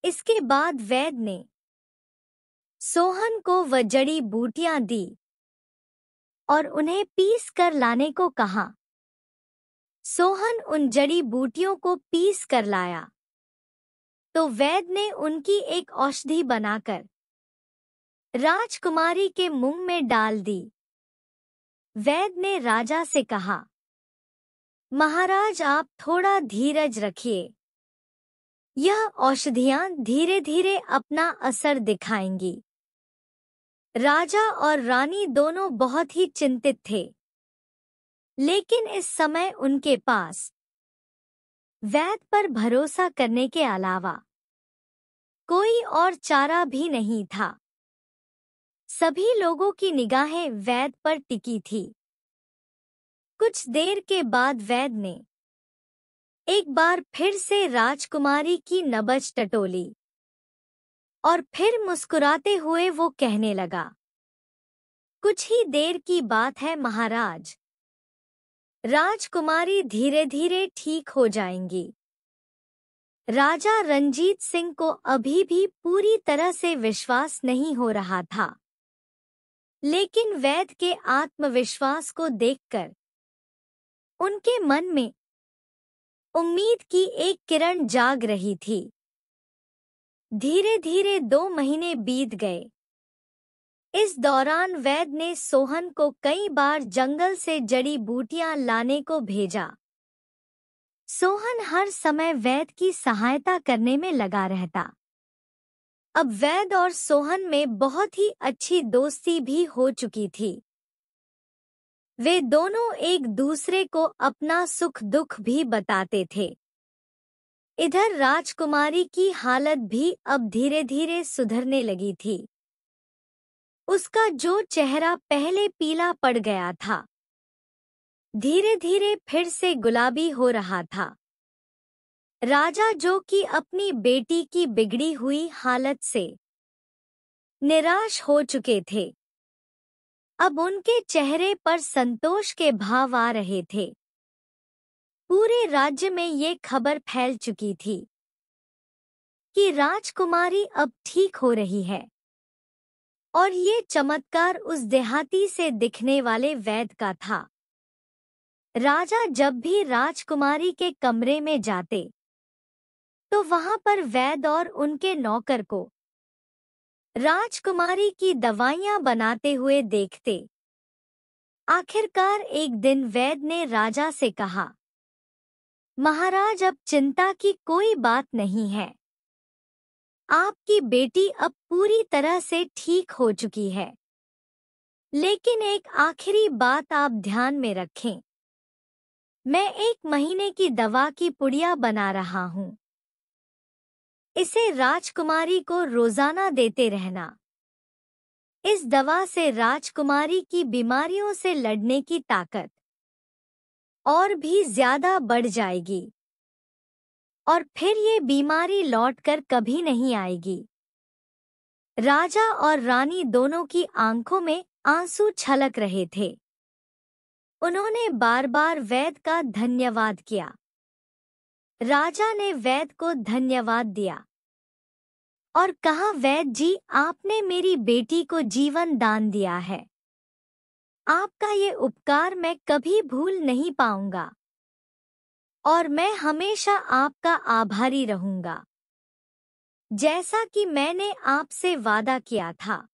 इसके बाद वैद्य ने सोहन को वह जड़ी बूटियां दी और उन्हें पीस कर लाने को कहा। सोहन उन जड़ी बूटियों को पीस कर लाया तो वैद्य ने उनकी एक औषधि बनाकर राजकुमारी के मुंह में डाल दी। वैद्य ने राजा से कहा, महाराज, आप थोड़ा धीरज रखिए। यह औषधियां धीरे धीरे अपना असर दिखाएंगी। राजा और रानी दोनों बहुत ही चिंतित थे, लेकिन इस समय उनके पास वैद पर भरोसा करने के अलावा कोई और चारा भी नहीं था। सभी लोगों की निगाहें वैद पर टिकी थी। कुछ देर के बाद वैद ने एक बार फिर से राजकुमारी की नबज टटोली और फिर मुस्कुराते हुए वो कहने लगा, कुछ ही देर की बात है महाराज। राजकुमारी धीरे धीरे ठीक हो जाएंगी। राजा रंजीत सिंह को अभी भी पूरी तरह से विश्वास नहीं हो रहा था, लेकिन वैद के आत्मविश्वास को देखकर उनके मन में उम्मीद की एक किरण जाग रही थी। धीरे धीरे 2 महीने बीत गए। इस दौरान वैद ने सोहन को कई बार जंगल से जड़ी बूटियां लाने को भेजा। सोहन हर समय वैद की सहायता करने में लगा रहता। अब वैद और सोहन में बहुत ही अच्छी दोस्ती भी हो चुकी थी। वे दोनों एक दूसरे को अपना सुख दुख भी बताते थे। इधर राजकुमारी की हालत भी अब धीरे धीरे सुधरने लगी थी। उसका जो चेहरा पहले पीला पड़ गया था, धीरे धीरे फिर से गुलाबी हो रहा था। राजा, जो कि अपनी बेटी की बिगड़ी हुई हालत से निराश हो चुके थे, अब उनके चेहरे पर संतोष के भाव आ रहे थे। पूरे राज्य में ये खबर फैल चुकी थी कि राजकुमारी अब ठीक हो रही है, और ये चमत्कार उस देहाती से दिखने वाले वैद का था। राजा जब भी राजकुमारी के कमरे में जाते तो वहां पर वैद और उनके नौकर को राजकुमारी की दवाइयां बनाते हुए देखते। आखिरकार एक दिन वैद ने राजा से कहा, महाराज, अब चिंता की कोई बात नहीं है। आपकी बेटी अब पूरी तरह से ठीक हो चुकी है। लेकिन एक आखिरी बात आप ध्यान में रखें। मैं 1 महीने की दवा की पुड़िया बना रहा हूँ। इसे राजकुमारी को रोजाना देते रहना। इस दवा से राजकुमारी की बीमारियों से लड़ने की ताकत और भी ज्यादा बढ़ जाएगी, और फिर ये बीमारी लौटकर कभी नहीं आएगी। राजा और रानी दोनों की आंखों में आंसू छलक रहे थे। उन्होंने बार बार वैद का धन्यवाद किया। राजा ने वैद को धन्यवाद दिया और कहा, वैद जी, आपने मेरी बेटी को जीवन दान दिया है। आपका ये उपकार मैं कभी भूल नहीं पाऊंगा, और मैं हमेशा आपका आभारी रहूंगा। जैसा कि मैंने आपसे वादा किया था,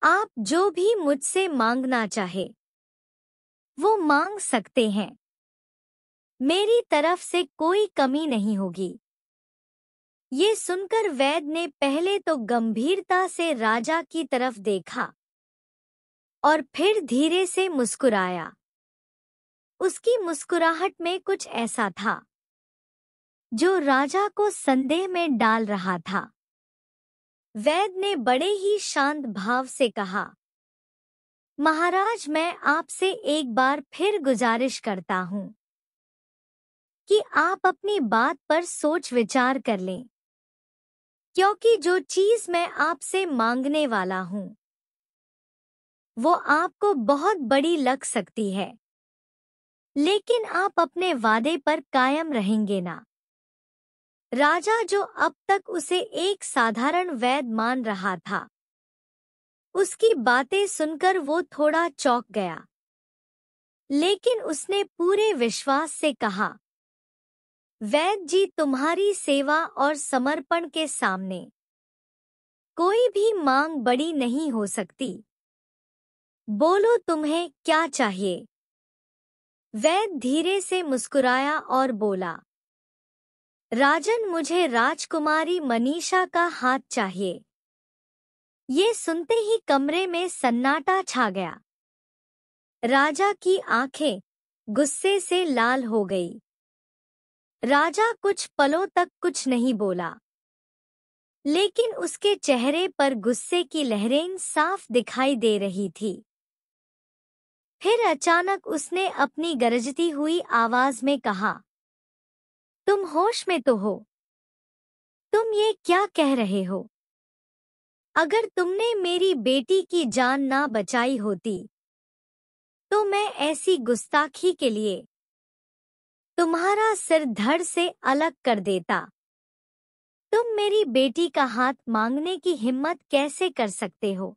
आप जो भी मुझसे मांगना चाहे वो मांग सकते हैं। मेरी तरफ से कोई कमी नहीं होगी। ये सुनकर वैद ने पहले तो गंभीरता से राजा की तरफ देखा और फिर धीरे से मुस्कुराया। उसकी मुस्कुराहट में कुछ ऐसा था जो राजा को संदेह में डाल रहा था। वैद ने बड़े ही शांत भाव से कहा, महाराज, मैं आपसे एक बार फिर गुजारिश करता हूं कि आप अपनी बात पर सोच विचार कर लें, क्योंकि जो चीज मैं आपसे मांगने वाला हूं वो आपको बहुत बड़ी लग सकती है, लेकिन आप अपने वादे पर कायम रहेंगे ना? राजा, जो अब तक उसे एक साधारण वैद मान रहा था, उसकी बातें सुनकर वो थोड़ा चौंक गया, लेकिन उसने पूरे विश्वास से कहा, वैद जी, तुम्हारी सेवा और समर्पण के सामने कोई भी मांग बड़ी नहीं हो सकती। बोलो, तुम्हें क्या चाहिए? वैद धीरे से मुस्कुराया और बोला, राजन, मुझे राजकुमारी मनीषा का हाथ चाहिए। ये सुनते ही कमरे में सन्नाटा छा गया। राजा की आंखें गुस्से से लाल हो गई। राजा कुछ पलों तक कुछ नहीं बोला, लेकिन उसके चेहरे पर गुस्से की लहरें साफ दिखाई दे रही थी। फिर अचानक उसने अपनी गरजती हुई आवाज में कहा, तुम होश में तो हो? तुम ये क्या कह रहे हो? अगर तुमने मेरी बेटी की जान ना बचाई होती, तो मैं ऐसी गुस्ताखी के लिए तुम्हारा सिर धड़ से अलग कर देता। तुम मेरी बेटी का हाथ मांगने की हिम्मत कैसे कर सकते हो?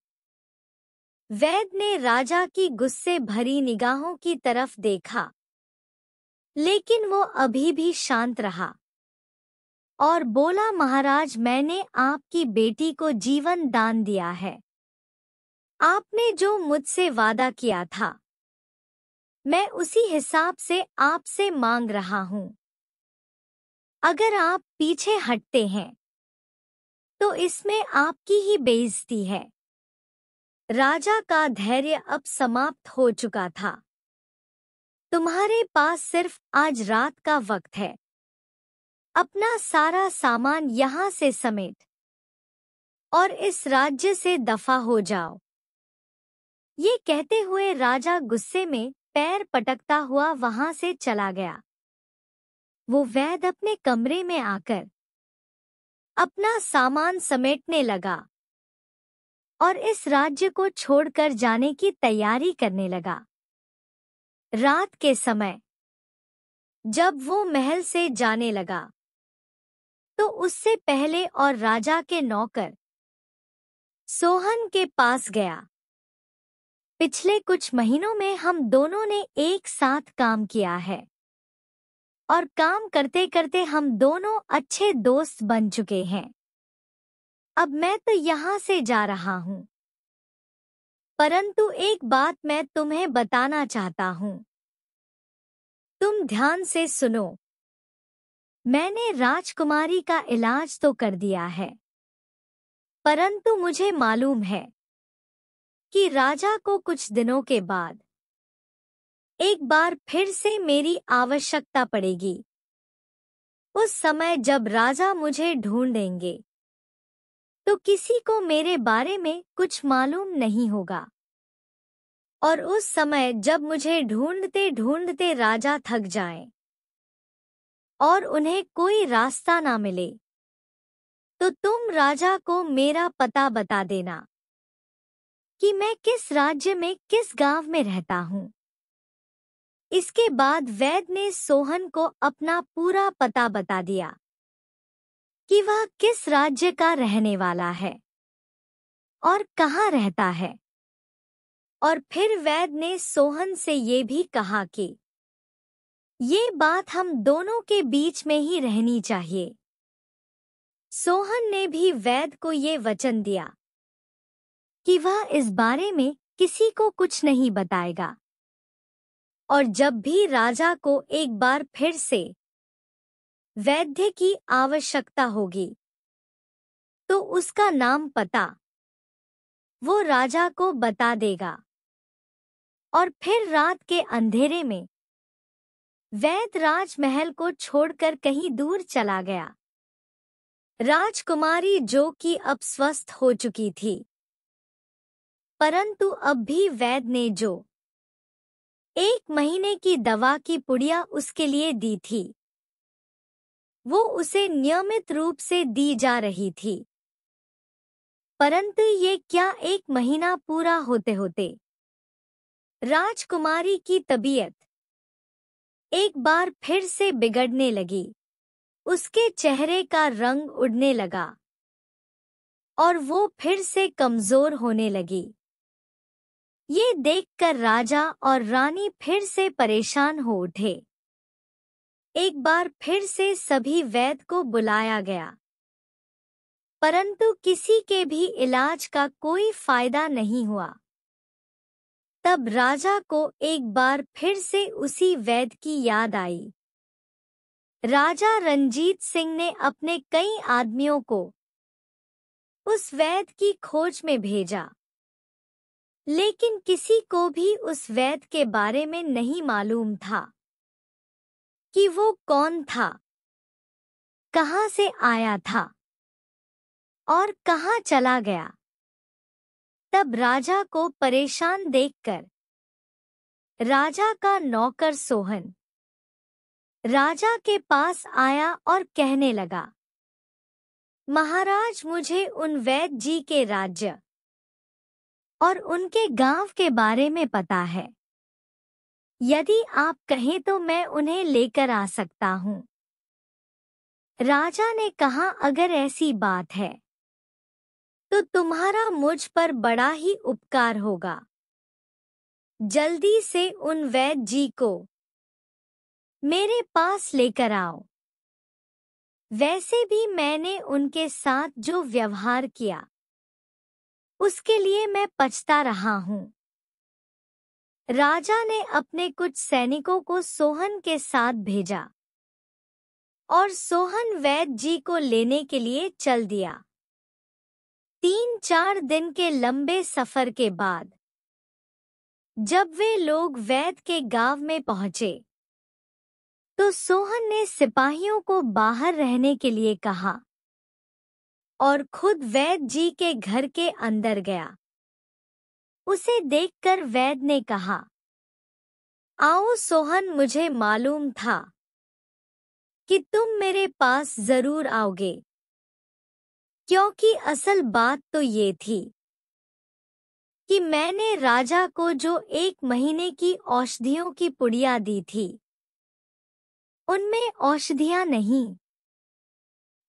वैद ने राजा की गुस्से भरी निगाहों की तरफ देखा, लेकिन वो अभी भी शांत रहा और बोला, महाराज, मैंने आपकी बेटी को जीवन दान दिया है। आपने जो मुझसे वादा किया था, मैं उसी हिसाब से आपसे मांग रहा हूं। अगर आप पीछे हटते हैं, तो इसमें आपकी ही बेइज्जती है। राजा का धैर्य अब समाप्त हो चुका था। तुम्हारे पास सिर्फ आज रात का वक्त है। अपना सारा सामान यहाँ से समेट और इस राज्य से दफा हो जाओ। ये कहते हुए राजा गुस्से में पैर पटकता हुआ वहां से चला गया। वो वैद अपने कमरे में आकर अपना सामान समेटने लगा और इस राज्य को छोड़कर जाने की तैयारी करने लगा। रात के समय जब वो महल से जाने लगा, तो उससे पहले और राजा के नौकर सोहन के पास गया। पिछले कुछ महीनों में हम दोनों ने एक साथ काम किया है और काम करते करते हम दोनों अच्छे दोस्त बन चुके हैं। अब मैं तो यहाँ से जा रहा हूँ, परंतु एक बात मैं तुम्हें बताना चाहता हूँ। तुम ध्यान से सुनो। मैंने राजकुमारी का इलाज तो कर दिया है, परंतु मुझे मालूम है कि राजा को कुछ दिनों के बाद एक बार फिर से मेरी आवश्यकता पड़ेगी। उस समय जब राजा मुझे ढूंढेंगे, तो किसी को मेरे बारे में कुछ मालूम नहीं होगा। और उस समय जब मुझे ढूंढते ढूंढते राजा थक जाएं और उन्हें कोई रास्ता ना मिले, तो तुम राजा को मेरा पता बता देना कि मैं किस राज्य में किस गांव में रहता हूँ। इसके बाद वैद ने सोहन को अपना पूरा पता बता दिया कि वह किस राज्य का रहने वाला है और कहाँ रहता है। और फिर वैद ने सोहन से ये भी कहा कि ये बात हम दोनों के बीच में ही रहनी चाहिए। सोहन ने भी वैद को ये वचन दिया कि वह इस बारे में किसी को कुछ नहीं बताएगा। और जब भी राजा को एक बार फिर से वैद्य की आवश्यकता होगी, तो उसका नाम पता वो राजा को बता देगा। और फिर रात के अंधेरे में वैद राजमहल को छोड़कर कहीं दूर चला गया। राजकुमारी जो कि अब स्वस्थ हो चुकी थी, परंतु अब भी वैद ने जो 1 महीने की दवा की पुड़िया उसके लिए दी थी, वो उसे नियमित रूप से दी जा रही थी। परंतु ये क्या 1 महीना पूरा होते होते राजकुमारी की तबीयत एक बार फिर से बिगड़ने लगी। उसके चेहरे का रंग उड़ने लगा और वो फिर से कमजोर होने लगी। ये देखकर राजा और रानी फिर से परेशान हो उठे। एक बार फिर से सभी वैद्य को बुलाया गया, परंतु किसी के भी इलाज का कोई फायदा नहीं हुआ। तब राजा को एक बार फिर से उसी वैद्य की याद आई। राजा रणजीत सिंह ने अपने कई आदमियों को उस वैद्य की खोज में भेजा, लेकिन किसी को भी उस वैद्य के बारे में नहीं मालूम था कि वो कौन था। कहाँ से आया था और कहाँ चला गया। तब राजा को परेशान देखकर राजा का नौकर सोहन राजा के पास आया और कहने लगा, महाराज, मुझे उन वैद्य जी के राज्य और उनके गांव के बारे में पता है। यदि आप कहें तो मैं उन्हें लेकर आ सकता हूँ। राजा ने कहा, अगर ऐसी बात है तो तुम्हारा मुझ पर बड़ा ही उपकार होगा। जल्दी से उन वैद्य जी को मेरे पास लेकर आओ। वैसे भी मैंने उनके साथ जो व्यवहार किया उसके लिए मैं पछता रहा हूँ। राजा ने अपने कुछ सैनिकों को सोहन के साथ भेजा और सोहन वैद्य जी को लेने के लिए चल दिया। 3-4 दिन के लंबे सफर के बाद जब वे लोग वैद्य के गांव में पहुंचे तो सोहन ने सिपाहियों को बाहर रहने के लिए कहा और खुद वैद्य जी के घर के अंदर गया। उसे देखकर वैद्य ने कहा, आओ सोहन, मुझे मालूम था कि तुम मेरे पास जरूर आओगे, क्योंकि असल बात तो ये थी कि मैंने राजा को जो 1 महीने की औषधियों की पुड़िया दी थी उनमें औषधियां नहीं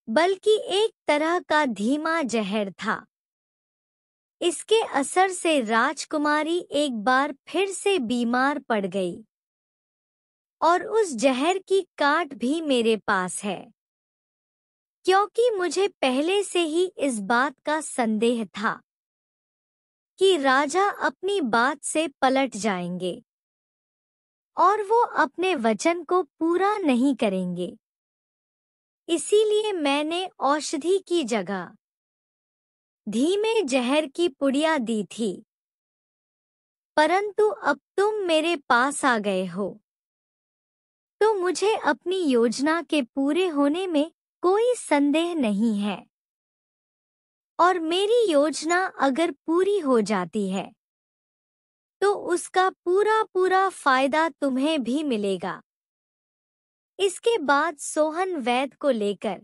बल्कि एक तरह का धीमा जहर था। इसके असर से राजकुमारी एक बार फिर से बीमार पड़ गई और उस जहर की काट भी मेरे पास है, क्योंकि मुझे पहले से ही इस बात का संदेह था कि राजा अपनी बात से पलट जाएंगे और वो अपने वचन को पूरा नहीं करेंगे। इसीलिए मैंने औषधि की जगह धीमे जहर की पुड़िया दी थी। परंतु अब तुम मेरे पास आ गए हो तो मुझे अपनी योजना के पूरे होने में कोई संदेह नहीं है, और मेरी योजना अगर पूरी हो जाती है तो उसका पूरा पूरा फायदा तुम्हें भी मिलेगा। इसके बाद सोहन वैद्य को लेकर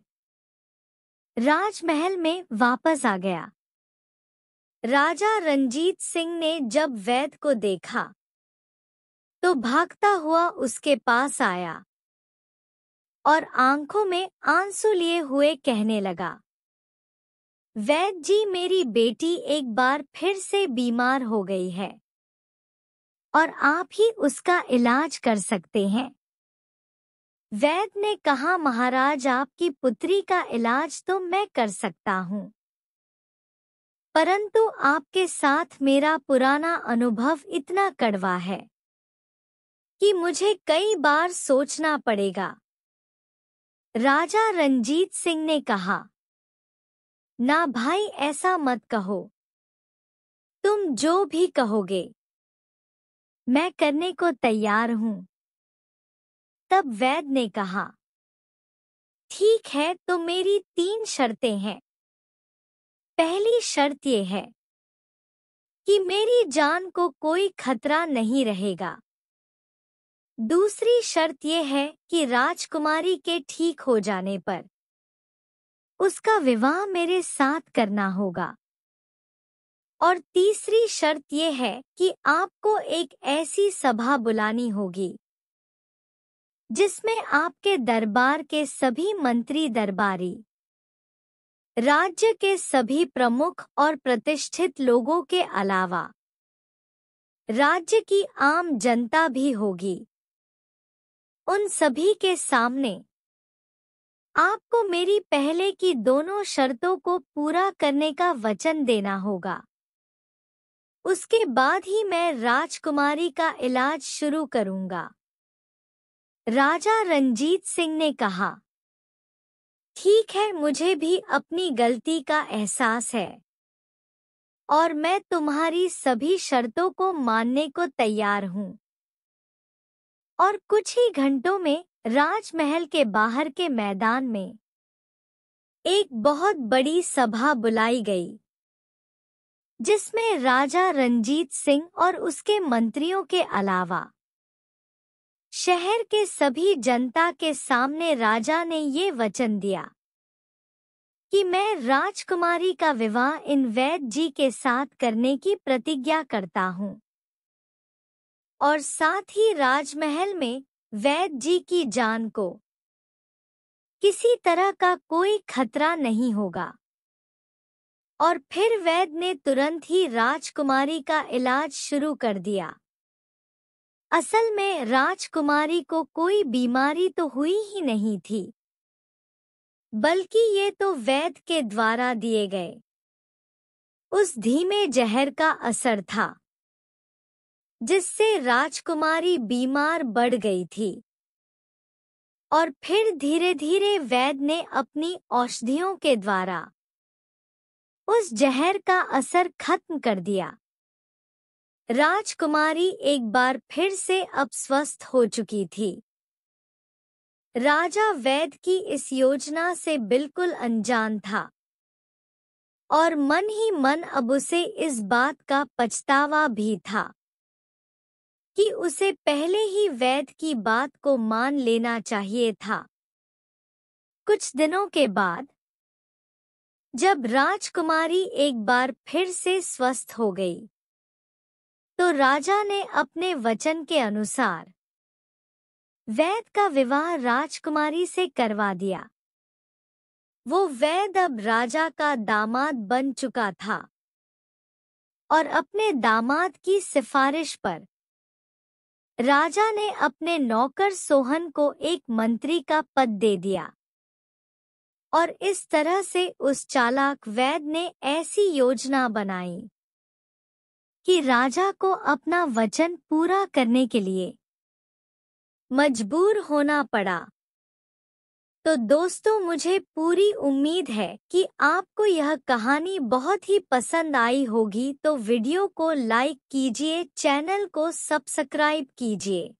राजमहल में वापस आ गया। राजा रंजीत सिंह ने जब वैद्य को देखा तो भागता हुआ उसके पास आया और आंखों में आंसू लिए हुए कहने लगा, वैद्य जी, मेरी बेटी एक बार फिर से बीमार हो गई है और आप ही उसका इलाज कर सकते हैं। वैद्य ने कहा, महाराज, आपकी पुत्री का इलाज तो मैं कर सकता हूँ, परंतु आपके साथ मेरा पुराना अनुभव इतना कड़वा है कि मुझे कई बार सोचना पड़ेगा। राजा रंजीत सिंह ने कहा, ना भाई, ऐसा मत कहो। तुम जो भी कहोगे मैं करने को तैयार हूँ। तब वैद्य ने कहा, ठीक है, तो मेरी 3 शर्तें हैं। पहली शर्त ये है कि मेरी जान को कोई खतरा नहीं रहेगा। दूसरी शर्त ये है कि राजकुमारी के ठीक हो जाने पर उसका विवाह मेरे साथ करना होगा। और तीसरी शर्त ये है कि आपको एक ऐसी सभा बुलानी होगी जिसमें आपके दरबार के सभी मंत्री दरबारी, राज्य के सभी प्रमुख और प्रतिष्ठित लोगों के अलावा राज्य की आम जनता भी होगी। उन सभी के सामने आपको मेरी पहले की दोनों शर्तों को पूरा करने का वचन देना होगा। उसके बाद ही मैं राजकुमारी का इलाज शुरू करूंगा। राजा रंजीत सिंह ने कहा, ठीक है, मुझे भी अपनी गलती का एहसास है और मैं तुम्हारी सभी शर्तों को मानने को तैयार हूँ। और कुछ ही घंटों में राजमहल के बाहर के मैदान में एक बहुत बड़ी सभा बुलाई गई, जिसमें राजा रंजीत सिंह और उसके मंत्रियों के अलावा शहर के सभी जनता के सामने राजा ने ये वचन दिया कि मैं राजकुमारी का विवाह इन वैद्य जी के साथ करने की प्रतिज्ञा करता हूँ, और साथ ही राजमहल में वैद्य जी की जान को किसी तरह का कोई खतरा नहीं होगा। और फिर वैद्य ने तुरंत ही राजकुमारी का इलाज शुरू कर दिया। असल में राजकुमारी को कोई बीमारी तो हुई ही नहीं थी, बल्कि ये तो वैद्य के द्वारा दिए गए उस धीमे जहर का असर था, जिससे राजकुमारी बीमार बढ़ गई थी। और फिर धीरे धीरे वैद्य ने अपनी औषधियों के द्वारा उस जहर का असर खत्म कर दिया। राजकुमारी एक बार फिर से अब स्वस्थ हो चुकी थी। राजा वैद्य की इस योजना से बिल्कुल अनजान था, और मन ही मन अब उसे इस बात का पछतावा भी था कि उसे पहले ही वैद्य की बात को मान लेना चाहिए था। कुछ दिनों के बाद जब राजकुमारी एक बार फिर से स्वस्थ हो गई, तो राजा ने अपने वचन के अनुसार वैद्य का विवाह राजकुमारी से करवा दिया। वो वैद्य अब राजा का दामाद बन चुका था, और अपने दामाद की सिफारिश पर राजा ने अपने नौकर सोहन को एक मंत्री का पद दे दिया। और इस तरह से उस चालाक वैद्य ने ऐसी योजना बनाई कि राजा को अपना वचन पूरा करने के लिए मजबूर होना पड़ा। तो दोस्तों, मुझे पूरी उम्मीद है कि आपको यह कहानी बहुत ही पसंद आई होगी। तो वीडियो को लाइक कीजिए, चैनल को सब्सक्राइब कीजिए।